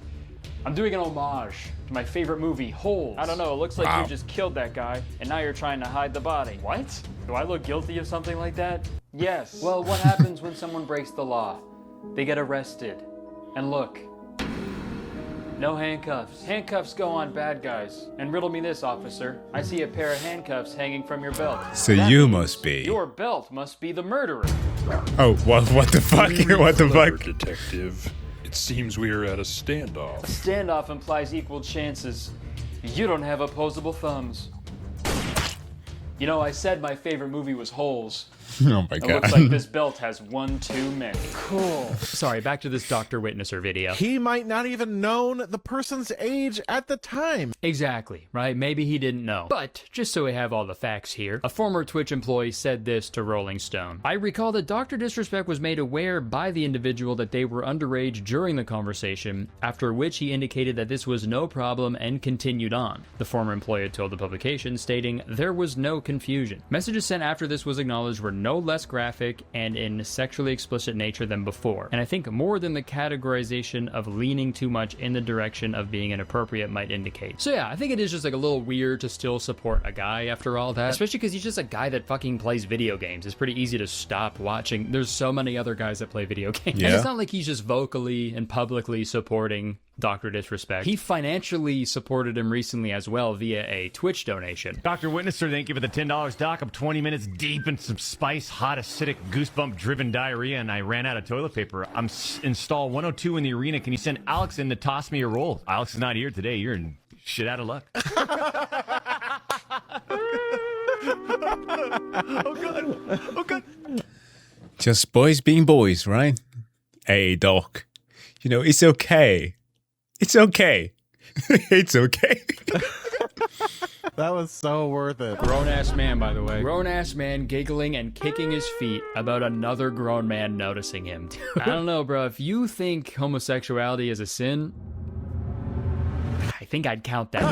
doing an homage to my favorite movie, Holes. I don't know, it looks like you just killed that guy, and now you're trying to hide the body. What? Do I look guilty of something like that? Yes. Well, what happens when someone breaks the law? They get arrested. And look, No handcuffs. Handcuffs go on bad guys. And riddle me this, officer. I see a pair of handcuffs hanging from your belt. So That you means must be. Your belt must be the murderer. Oh, what the fuck? What the Clever, fuck? detective. It seems we are at a standoff. A standoff implies equal chances. You don't have opposable thumbs. You know, I said my favorite movie was Holes. Oh my It god. looks like this belt has one too many. Cool. Sorry, back to this Dr. Witnesser video. He might not even known the person's age at the time. Exactly, right? Maybe he didn't know. But, just so we have all the facts here, a former Twitch employee said this to Rolling Stone. I recall that Dr. Disrespect was made aware by the individual that they were underage during the conversation, after which he indicated that this was no problem and continued on. The former employee told the publication, stating, there was no confusion. Messages sent after this was acknowledged were no less graphic and in sexually explicit nature than before, and I think more than the categorization of leaning too much in the direction of being inappropriate might indicate. So yeah, I think it is just like a little weird to still support a guy after all that, especially because he's just a guy that fucking plays video games. It's pretty easy to stop watching. There's so many other guys that play video games. Yeah. And it's not like he's just vocally and publicly supporting Dr. Disrespect. He financially supported him recently as well via a Twitch donation. Dr. Witnesser, thank you for the $10, Doc. I'm 20 minutes deep in some spice, hot, acidic, goosebump-driven diarrhea, and I ran out of toilet paper. I'm install 102 in the arena. Can you send Alex in to toss me a roll? Alex is not here today. You're in shit out of luck. Oh god. Oh god. Just boys being boys, right? Hey, Doc. You know, it's okay. It's okay. It's okay. That was so worth it. Grown-ass man, by the way. Grown-ass man giggling and kicking his feet about another grown man noticing him. I don't know, bro. If you think homosexuality is a sin, I think I'd count that.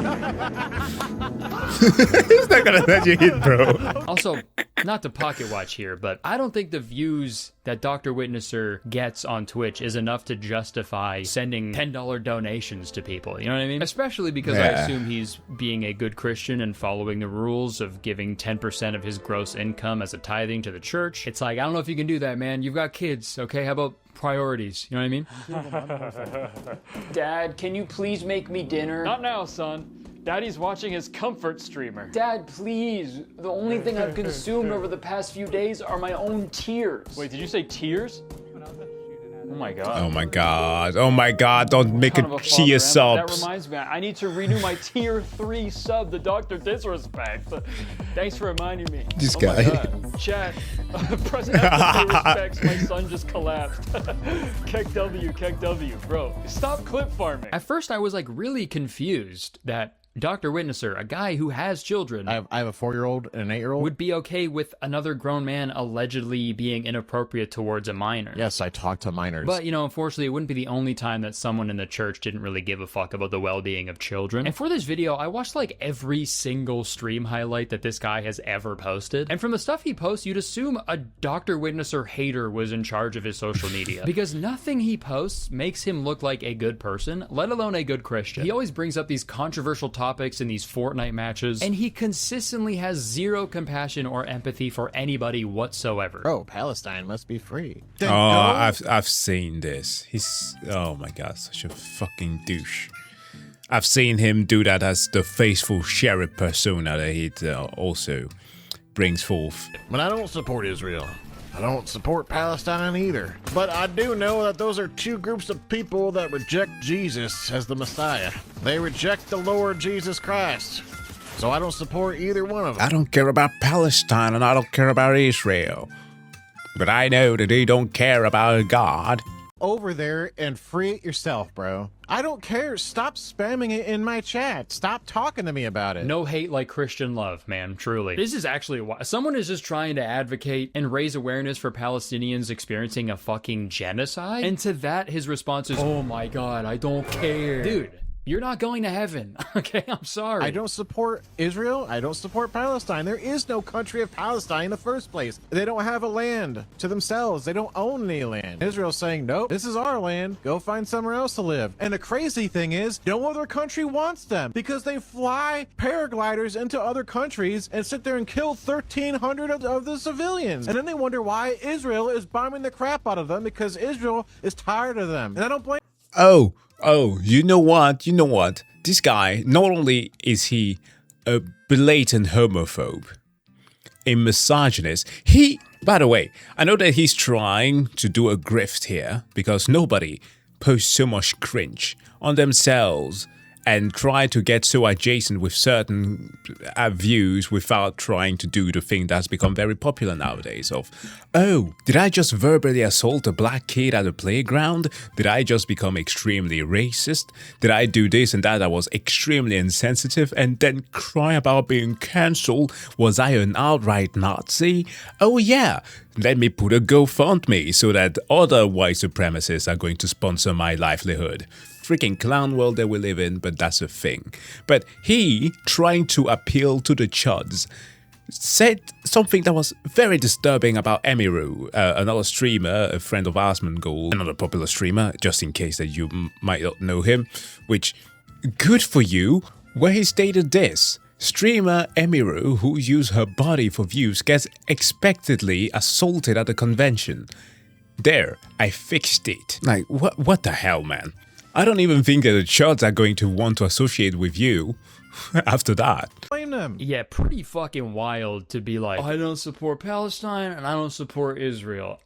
He's not gonna let you hit, bro. Also, not to pocket watch here, but I don't think the views that Dr. Witnesser gets on Twitch is enough to justify sending $10 donations to people. You know what I mean? Especially because I assume he's being a good Christian and following the rules of giving 10% of his gross income as a tithing to the church. It's like, I don't know if you can do that, man. You've got kids, okay? How about priorities? You know what I mean? Dad, can you please make me dinner? Not now, son. Daddy's watching his comfort streamer. Dad, please. The only thing I've consumed over the past few days are my own tears. Wait, did you say tears? Oh my god. Oh my god. Oh my god. Don't make a chia That subs. reminds me, I need to renew my tier 3 sub to Dr. Disrespect. Thanks for reminding me. This Oh guy. my god. Chat. Press F to pay respects. My son just collapsed. Keck W, bro. Stop clip farming. At first, I was like really confused that Dr. Witnesser, a guy who has children, I have a 4-year-old and an 8-year-old. would be okay with another grown man allegedly being inappropriate towards a minor. Yes, I talk to minors. But, you know, unfortunately, it wouldn't be the only time that someone in the church didn't really give a fuck about the well-being of children. And for this video, I watched like every single stream highlight that this guy has ever posted. And from the stuff he posts, you'd assume a Dr. Witnesser hater was in charge of his social media. Because nothing he posts makes him look like a good person, let alone a good Christian. He always brings up these controversial topics in these Fortnite matches, and he consistently has zero compassion or empathy for anybody whatsoever. Bro, Palestine must be free. Oh, I've seen this. He's, oh my god, such a fucking douche. I've seen him do that as the faithful sheriff persona that he also brings forth. But I don't support Israel. I don't support Palestine either. But I do know that those are two groups of people that reject Jesus as the Messiah. They reject the Lord Jesus Christ. So I don't support either one of them. I don't care about Palestine and I don't care about Israel. But I know that they don't care about God. Over there and free it yourself, bro. I don't care. Stop spamming it in my chat. Stop talking to me about it. No hate like Christian love, man, truly. This is actually why someone is just trying to advocate and raise awareness for Palestinians experiencing a fucking genocide. And to that, his response is, oh my god, I don't care. Dude, you're not going to heaven, okay? I'm sorry. I don't support Israel. I don't support Palestine. There is no country of Palestine in the first place. They don't have a land to themselves. They don't own any land. Israel's saying, nope, this is our land. Go find somewhere else to live. And the crazy thing is, no other country wants them because they fly paragliders into other countries and sit there and kill 1,300 of the civilians. And then they wonder why Israel is bombing the crap out of them because Israel is tired of them. And I don't blame Oh, you know what? This guy, not only is he a blatant homophobe, a misogynist, by the way, I know that he's trying to do a grift here because nobody posts so much cringe on themselves and try to get so adjacent with certain views without trying to do the thing that's become very popular nowadays of, oh, did I just verbally assault a black kid at a playground? Did I just become extremely racist? Did I do this and that was extremely insensitive and then cry about being cancelled? Was I an outright Nazi? Oh yeah, let me put a GoFundMe so that other white supremacists are going to sponsor my livelihood. Freaking clown world that we live in, but that's a thing. But he, trying to appeal to the chuds, said something that was very disturbing about Emiru, another streamer, a friend of Asmongold, another popular streamer, just in case that you might not know him, which, good for you, where he stated this. Streamer Emiru, who used her body for views, gets expectedly assaulted at a convention. There, I fixed it. Like, what the hell, man? I don't even think that the chuds are going to want to associate with you after that. Blame them. Yeah, pretty fucking wild to be like, I don't support Palestine and I don't support Israel.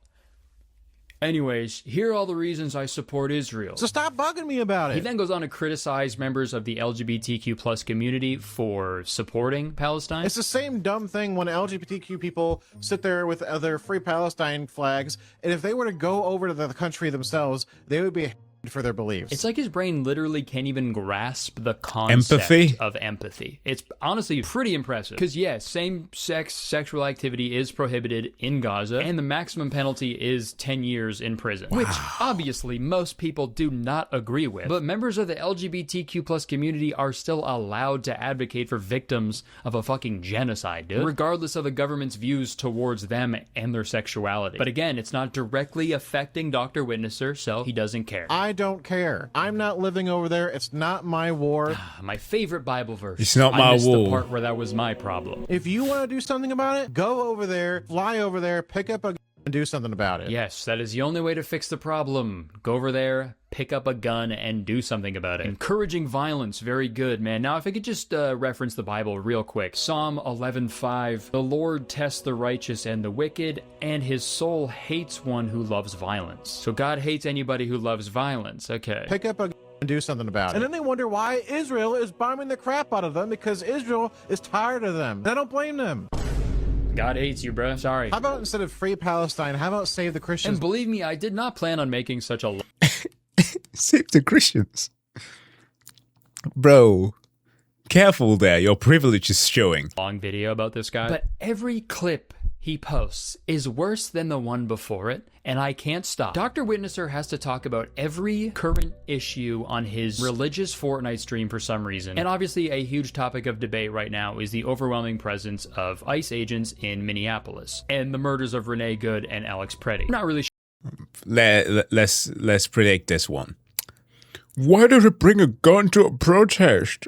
Anyways, here are all the reasons I support Israel. So stop bugging me about it. He then goes on to criticize members of the LGBTQ plus community for supporting Palestine. It's the same dumb thing when LGBTQ people sit there with their Free Palestine flags, and if they were to go over to the country themselves, they would be for their beliefs. It's like his brain literally can't even grasp the concept of empathy. It's honestly pretty impressive. Because yeah, same-sex sexual activity is prohibited in Gaza, and the maximum penalty is 10 years in prison. Which obviously most people do not agree with. But members of the LGBTQ plus community are still allowed to advocate for victims of a fucking genocide, dude. Regardless of the government's views towards them and their sexuality. But again, it's not directly affecting Dr. Witnesser, so he doesn't care. I don't care. I'm not living over there. It's not my war. My favorite Bible verse. It's not my I missed war. the part where that was my problem. If you want to do something about it, go over there, fly over there, pick up a and do something about it. Yes, that is the only way to fix the problem. Go over there, pick up a gun, and do something about it. Encouraging violence, very good, man. Now, if I could just reference the Bible real quick. Psalm 11:5, the Lord tests the righteous and the wicked, and his soul hates one who loves violence. So God hates anybody who loves violence. Okay. Pick up a and do something about it. And then they wonder why Israel is bombing the crap out of them, because Israel is tired of them. And I don't blame them. God hates you, bruh. Sorry. How about instead of Free Palestine, how about Save the Christians? And believe me, I did not plan on making such a... Save the Christians. Bro, careful there. Your privilege is showing. Long video about this guy. But every clip he posts is worse than the one before it, and I can't stop. Dr. Witnesser has to talk about every current issue on his religious Fortnite stream for some reason. And obviously a huge topic of debate right now is the overwhelming presence of ICE agents in Minneapolis and the murders of Renee Good and Alex Preddy. I'm not really sure. Let's predict this one. Why did it bring a gun to a protest?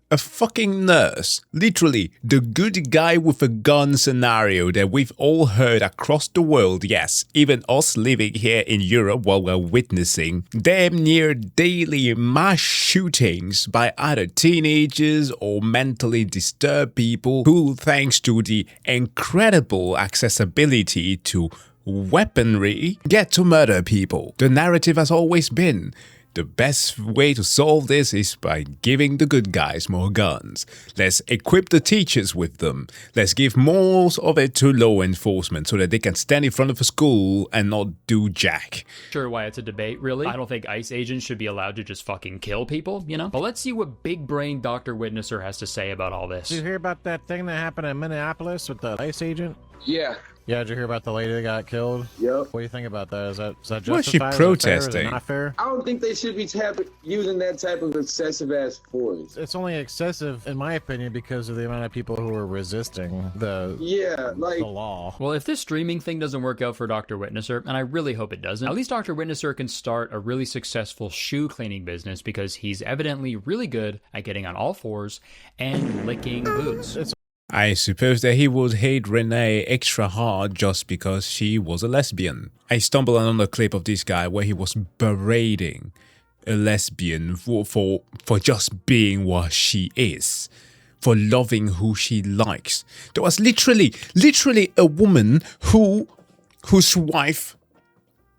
A fucking nurse. Literally, the good guy with a gun scenario that we've all heard across the world. Yes, even us living here in Europe while we're witnessing damn near daily mass shootings by either teenagers or mentally disturbed people who, thanks to the incredible accessibility to weaponry, get to murder people. The narrative has always been, the best way to solve this is by giving the good guys more guns. Let's equip the teachers with them. Let's give more of it to law enforcement so that they can stand in front of a school and not do jack. Sure why it's a debate, really. I don't think ICE agents should be allowed to just fucking kill people, you know? But let's see what big brain Dr. Witnesser has to say about all this. Did you hear about that thing that happened in Minneapolis with the ICE agent? Yeah. Yeah, did you hear about the lady that got killed? Yep. What do you think about that? Is that justified? Was she protesting? Is it not fair? I don't think they should be using that type of excessive ass force. It's only excessive, in my opinion, because of the amount of people who are resisting the law. Well, if this streaming thing doesn't work out for Dr. Witnesser, and I really hope it doesn't, at least Dr. Witnesser can start a really successful shoe cleaning business because he's evidently really good at getting on all fours and licking boots. I suppose that he would hate Renee extra hard just because she was a lesbian. I stumbled on a clip of this guy where he was berating a lesbian for just being what she is, for loving who she likes. There was literally a woman whose wife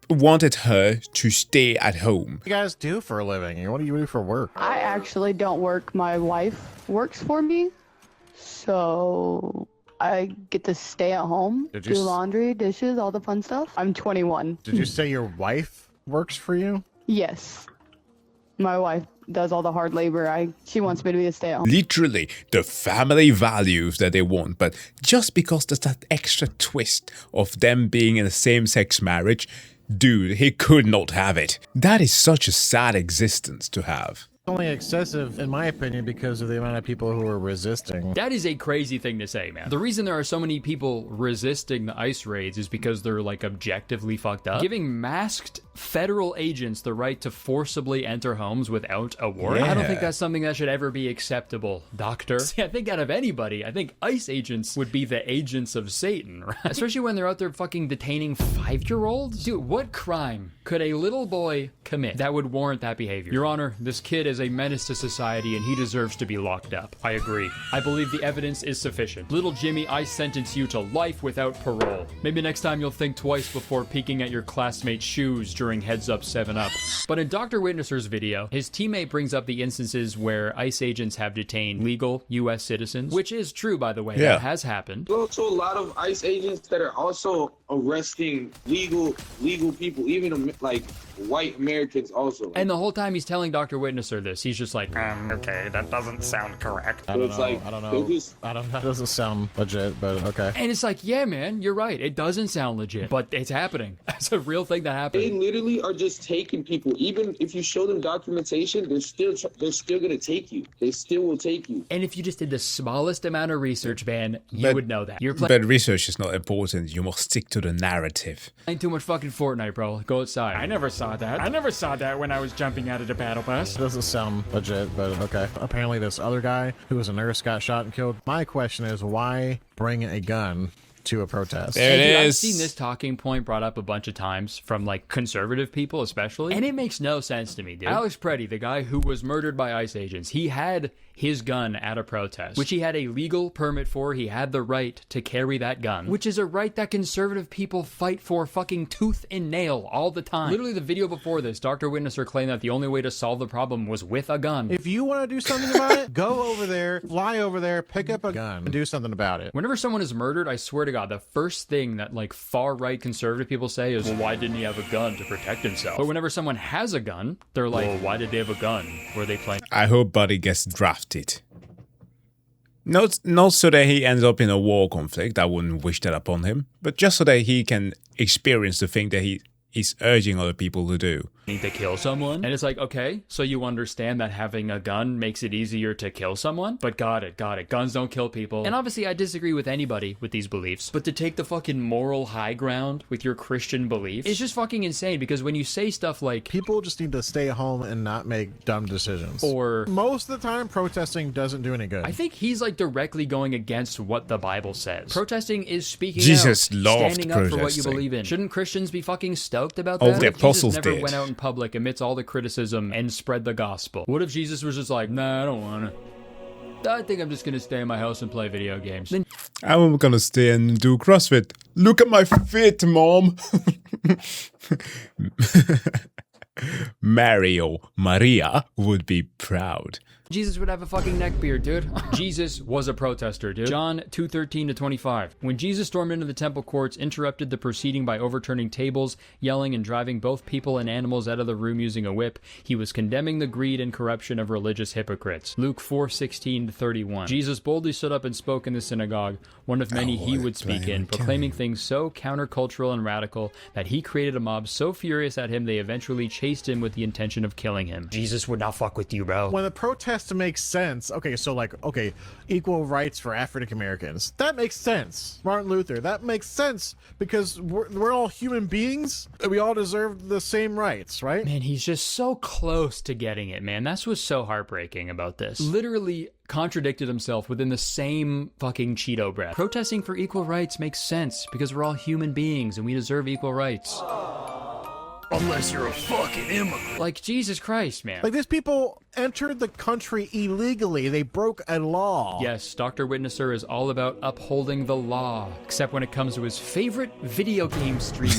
wanted her to stay at home. What do you guys do for a living? What do you do for work? I actually don't work. My wife works for me, so I get to stay at home, do laundry, dishes, all the fun stuff. I'm 21. Did you say your wife works for you? Yes. My wife does all the hard labor. She wants me to be a stay-at-home. Literally, the family values that they want, but just because there's that extra twist of them being in a same-sex marriage, dude, he could not have it. That is such a sad existence to have. Only excessive, in my opinion, because of the amount of people who are resisting. That is a crazy thing to say, man. The reason there are so many people resisting the ICE raids is because they're, like, objectively fucked up. Giving masked federal agents the right to forcibly enter homes without a warrant? I don't think that's something that should ever be acceptable, doctor. See, I think out of anybody, I think ICE agents would be the agents of Satan, right? Especially when they're out there fucking detaining 5-year-olds? Dude, what crime could a little boy commit that would warrant that behavior? Your Honor, this kid is a menace to society and he deserves to be locked up. I agree. I believe the evidence is sufficient. Little Jimmy, I sentence you to life without parole. Maybe next time you'll think twice before peeking at your classmate's shoes during Heads Up 7-Up. But in Dr. Witnesser's video, his teammate brings up the instances where ICE agents have detained legal U.S. citizens, which is true, by the way. That has happened. There's also a lot of ICE agents that are also arresting legal people, even like white Americans also. And the whole time he's telling Dr. Witnesser this, he's just like, okay, that doesn't sound correct. I don't know. That doesn't sound legit, but okay. And it's like, yeah, man, you're right. It doesn't sound legit, but it's happening. It's a real thing that happened. They literally are just taking people. Even if you show them documentation, they're still gonna take you. They still will take you. And if you just did the smallest amount of research, man, you would know that. But research is not important. You must stick to the narrative. Ain't too much fucking Fortnite, bro. Go outside. I never saw that. I never saw that when I was jumping out of the battle pass. It doesn't sound legit, but okay. Apparently this other guy who was a nurse got shot and killed. My question is, why bring a gun to a protest? There it is. I've seen this talking point brought up a bunch of times from, like, conservative people especially, and it makes no sense to me, dude. Alex Preddy, the guy who was murdered by ICE agents, he had his gun at a protest, which he had a legal permit for. He had the right to carry that gun, which is a right that conservative people fight for fucking tooth and nail all the time. Literally, the video before this, Dr. Witnesser claimed that the only way to solve the problem was with a gun. If you want to do something about it, go over there, fly over there, pick up a gun, and do something about it. Whenever someone is murdered, I swear to God, the first thing that, like, far-right conservative people say is, well, why didn't he have a gun to protect himself? But whenever someone has a gun, they're like, well, why did they have a gun? Were they playing? I hope Buddy gets drafted. Not so that he ends up in a war conflict, I wouldn't wish that upon him, but just so that he can experience the thing that he's urging other people to do. Need to kill someone? And it's like, okay, so you understand that having a gun makes it easier to kill someone? But got it. Guns don't kill people. And obviously I disagree with anybody with these beliefs, but to take the fucking moral high ground with your Christian beliefs is just fucking insane, because when you say stuff like, people just need to stay home and not make dumb decisions. Or most of the time, protesting doesn't do any good. I think he's like directly going against what the Bible says. Protesting is speaking Jesus out, loved standing up for what you protesting. believe in. Shouldn't Christians be fucking stoked about Oh, that? the apostles Jesus never did. went out in public amidst all the criticism and spread the gospel. What if Jesus was just like, nah, I don't want to. I think I'm just gonna stay in my house and play video games. Then I'm gonna stay and do CrossFit. Look at my fit, Mom. Maria would be proud. Jesus would have a fucking neck beard, dude. Jesus was a protester, dude. John 2:13-25. When Jesus stormed into the temple courts, interrupted the proceeding by overturning tables, yelling and driving both people and animals out of the room using a whip, he was condemning the greed and corruption of religious hypocrites. Luke 4:16-31. Jesus boldly stood up and spoke in the synagogue, one of many he would speak in, proclaiming things so countercultural and radical that he created a mob so furious at him they eventually chased him with the intention of killing him. Jesus would not fuck with you, bro. When the protest makes sense, equal rights for African Americans, that makes sense. Martin Luther, that makes sense, because we're all human beings and we all deserve the same rights, right? Man, he's just so close to getting it, man. That's what's so heartbreaking about this. Literally contradicted himself within the same fucking Cheeto breath. Protesting for equal rights makes sense because we're all human beings and we deserve equal rights. Unless you're a fucking immigrant. Like, Jesus Christ, man. Like, these people entered the country illegally. They broke a law. Yes, Dr. Witnesser is all about upholding the law, except when it comes to his favorite video game streamer.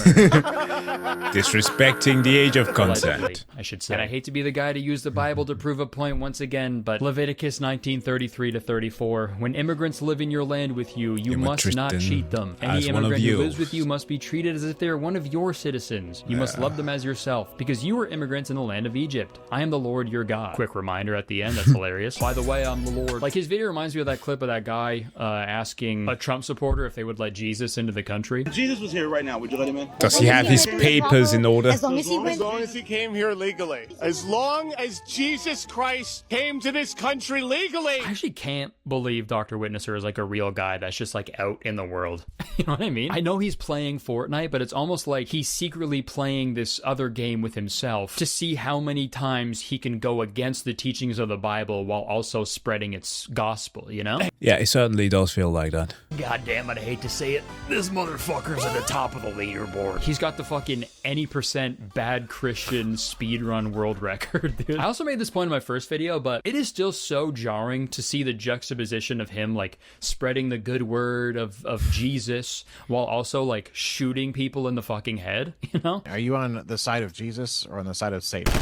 Disrespecting the age of consent. Allegedly, I should say. And I hate to be the guy to use the Bible to prove a point once again, but Leviticus 19:33-34, when immigrants live in your land with you, you must not cheat them. Any immigrant who lives with you must be treated as if they are one of your citizens. You must love them as yourself, because you were immigrants in the land of Egypt. I am the Lord your God. Quick reminder at the end, that's hilarious. By the way, I'm the Lord. Like, his video reminds me of that clip of that guy asking a Trump supporter if they would let Jesus into the country. If Jesus was here right now, would you let him in? Does he have his papers in order? As long as he came here legally. As long as Jesus Christ came to this country legally. I actually can't believe Dr. Witnesser is like a real guy that's just like out in the world. You know what I mean? I know he's playing Fortnite, but it's almost like he's secretly playing this other game with himself to see how many times he can go against the teachings of the Bible while also spreading its gospel, you know? Yeah, it certainly does feel like that. God damn it, I hate to say it. This motherfucker's at the top of the leaderboard. He's got the fucking any percent bad Christian speedrun world record, dude. I also made this point in my first video, but it is still so jarring to see the juxtaposition of him like spreading the good word of Jesus while also like shooting people in the fucking head, you know? Are you on the side of Jesus or on the side of Satan?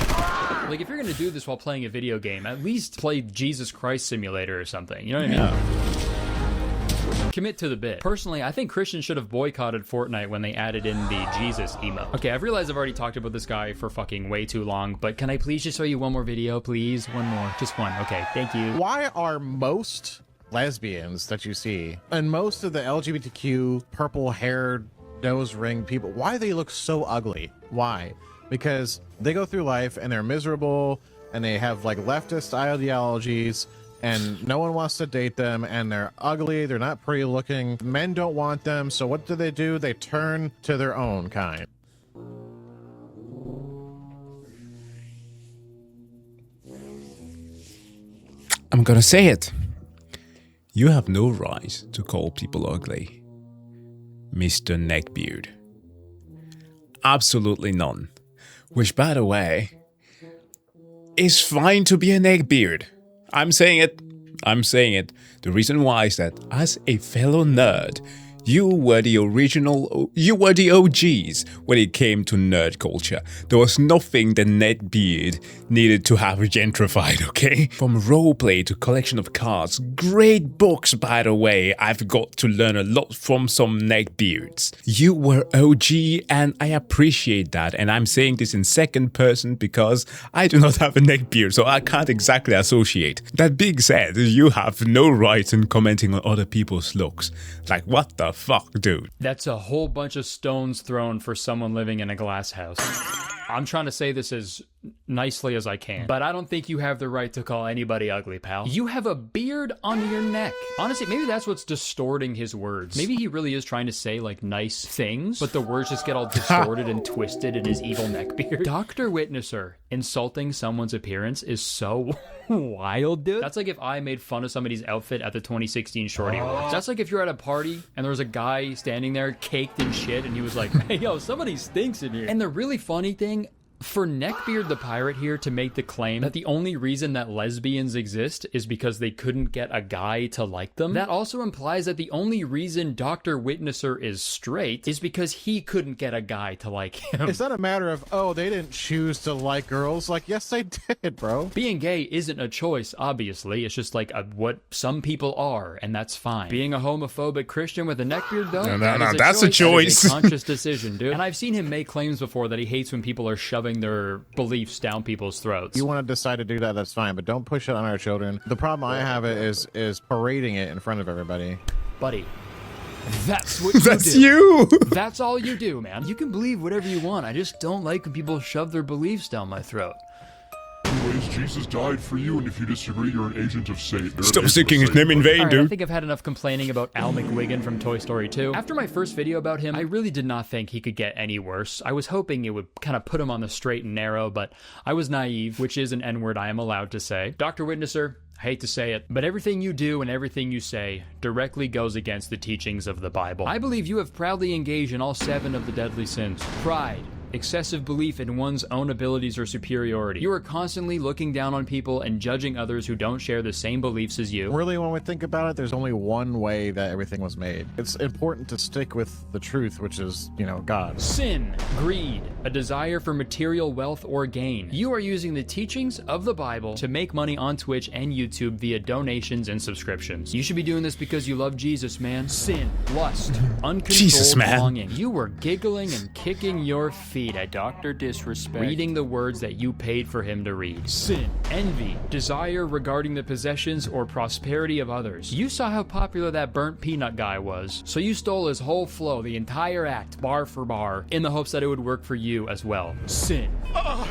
Like, if you're gonna do this while playing a video game, at least play Jesus Christ Simulator or something, you know what I mean? Commit to the bit. Personally, I think Christians should have boycotted Fortnite when they added in the Jesus emote. Okay, I've realized I've already talked about this guy for fucking way too long, but can I please just show you one more video, please? One more. Just one. Okay, thank you. Why are most lesbians that you see, and most of the LGBTQ purple-haired nose ring people, why do they look so ugly? Why? Because they go through life and they're miserable and they have like leftist ideologies and no one wants to date them and they're ugly, they're not pretty looking, men don't want them, so what do? They turn to their own kind. I'm gonna say it. You have no right to call people ugly, Mr. Neckbeard. Absolutely none. Which, by the way, is fine to be a neckbeard. I'm saying it. I'm saying it. The reason why is that as a fellow nerd, you were the OGs when it came to nerd culture. There was nothing the neckbeard needed to have gentrified, okay? From roleplay to collection of cards, great books, by the way. I've got to learn a lot from some neckbeards. You were OG and I appreciate that, and I'm saying this in second person because I do not have a neckbeard, so I can't exactly associate. That being said, you have no right in commenting on other people's looks. Like, what the fuck, dude? That's a whole bunch of stones thrown for someone living in a glass house. I'm trying to say this as nicely as I can, but I don't think you have the right to call anybody ugly, pal. You have a beard on your neck. Honestly, maybe that's what's distorting his words. Maybe he really is trying to say like nice things, but the words just get all distorted and twisted in his evil neck beard. Dr. Witnesser insulting someone's appearance is so wild, dude. That's like if I made fun of somebody's outfit at the 2016 Shorty Awards. That's like if you're at a party and there was a guy standing there caked in shit and he was like, hey, yo, somebody stinks in here. And the really funny thing, for Neckbeard the Pirate here to make the claim that the only reason that lesbians exist is because they couldn't get a guy to like them, that also implies that the only reason Dr. Witnesser is straight is because he couldn't get a guy to like him. It's not a matter of, oh, they didn't choose to like girls. Like, yes, they did, bro. Being gay isn't a choice, obviously. It's just like what some people are, and that's fine. Being a homophobic Christian with a neckbeard, though, that's a choice. That is a conscious decision, dude. And I've seen him make claims before that he hates when people are shoving their beliefs down people's throats. You want to decide to do that, that's fine, but don't push it on our children. The problem I have is parading it in front of everybody. Buddy, that's what you That's do. you! That's all you do, man. You can believe whatever you want. I just don't like when people shove their beliefs down my throat. What is because Jesus died for you, and if you disagree, you're an agent of Satan. Stop seeking his name in vain, Alright, dude. I think I've had enough complaining about Al McWiggin from Toy Story 2. After my first video about him, I really did not think he could get any worse. I was hoping it would kind of put him on the straight and narrow, but I was naive, which is an N-word I am allowed to say. Dr. Witnesser, I hate to say it, but everything you do and everything you say directly goes against the teachings of the Bible. I believe you have proudly engaged in all 7 of the deadly sins. Pride, excessive belief in one's own abilities or superiority. You are constantly looking down on people and judging others who don't share the same beliefs as you. Really, when we think about it, there's only one way that everything was made. It's important to stick with the truth, which is, you know, God. Sin, greed, a desire for material wealth or gain. You are using the teachings of the Bible to make money on Twitch and YouTube via donations and subscriptions. You should be doing this because you love Jesus, man. Sin, lust, uncontrolled longing. You were giggling and kicking your feet at Dr. Disrespect, reading the words that you paid for him to read. Sin, envy, desire regarding the possessions or prosperity of others. You saw how popular that burnt peanut guy was, so you stole his whole flow, the entire act, bar for bar, in the hopes that it would work for you as well. Sin,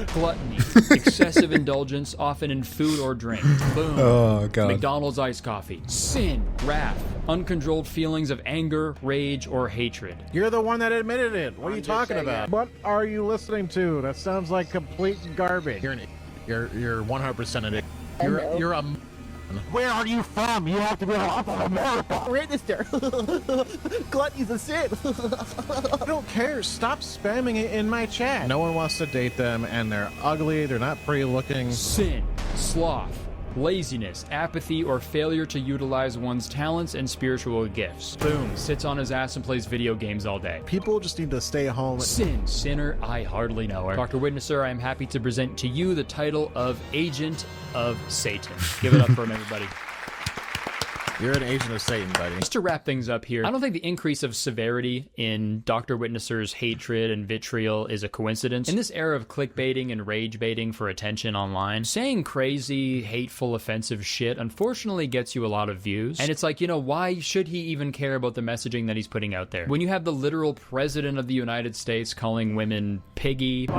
gluttony, excessive indulgence, often in food or drink. Boom. Oh, God. McDonald's iced coffee. Sin, wrath, uncontrolled feelings of anger, rage, or hatred. You're the one that admitted it. What are you talking about? What are you listening to? That sounds like complete garbage. You're 100% an idiot. You're a. Where are you from? You have to be off of America. Register. Gluttony's a sin. I don't care. Stop spamming it in my chat. No one wants to date them, and they're ugly. They're not pretty looking. Sin, sloth, laziness, apathy, or failure to utilize one's talents and spiritual gifts. Boom, sits on his ass and plays video games all day. People just need to stay home. Sin, sinner, I hardly know her. Dr. Witnesser, I am happy to present to you the title of Agent of Satan. Give it up for him, everybody. You're an agent of Satan, buddy. Just to wrap things up here, I don't think the increase of severity in Dr. Witnesser's hatred and vitriol is a coincidence. In this era of clickbaiting and rage baiting for attention online, saying crazy, hateful, offensive shit unfortunately gets you a lot of views. And it's like, you know, why should he even care about the messaging that he's putting out there? When you have the literal president of the United States calling women piggy,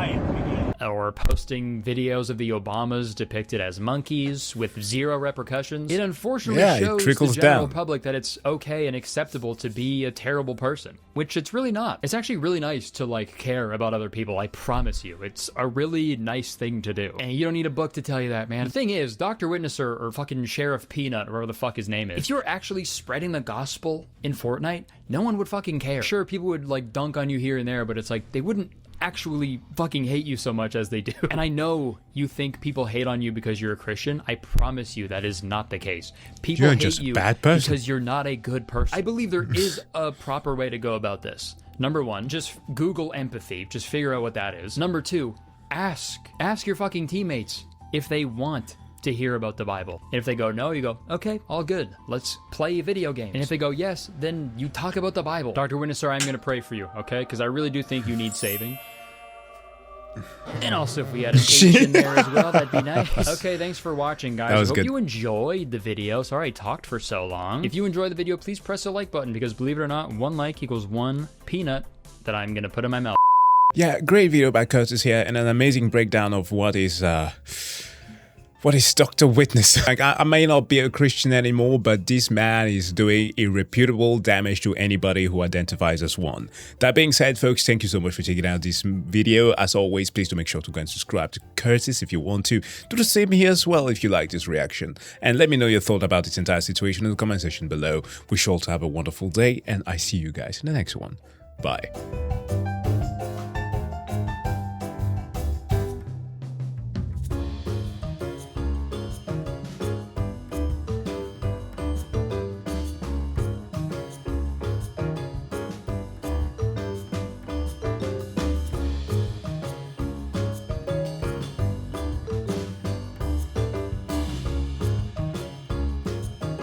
or posting videos of the Obamas depicted as monkeys with zero repercussions, it unfortunately shows the general public that it's okay and acceptable to be a terrible person, which it's really not. It's actually really nice to like care about other people. I promise you, it's a really nice thing to do. And you don't need a book to tell you that, man. The thing is, Dr. Witnesser or fucking Sheriff Peanut or whatever the fuck his name is, if you're actually spreading the gospel in Fortnite, no one would fucking care. Sure, people would like dunk on you here and there, but it's like they wouldn't actually fucking hate you so much as they do. And I know you think people hate on you because you're a Christian. I promise you that is not the case. People hate you because you're not a good person. I believe there is a proper way to go about this. Number 1, just Google empathy. Just figure out what that is. Number 2, ask your fucking teammates if they want to hear about the Bible. And if they go no, you go, okay, all good. Let's play video games. And if they go yes, then you talk about the Bible. Dr. Witnesser, I'm going to pray for you, okay? Because I really do think you need saving. And also, if we had an H in there as well, that'd be nice. Okay, thanks for watching, guys. I hope you enjoyed the video. Sorry I talked for so long. If you enjoyed the video, please press the like button, because believe it or not, 1 like equals 1 peanut that I'm going to put in my mouth. Yeah, great video by Kurtis here, and an amazing breakdown of what is Dr. Witness? Like, I may not be a Christian anymore, but this man is doing irreparable damage to anybody who identifies as one. That being said, folks, thank you so much for checking out this video. As always, please do make sure to go and subscribe to Kurtis if you want to. Do the same here as well if you like this reaction. And let me know your thought about this entire situation in the comment section below. Wish you all to have a wonderful day, and I see you guys in the next one. Bye.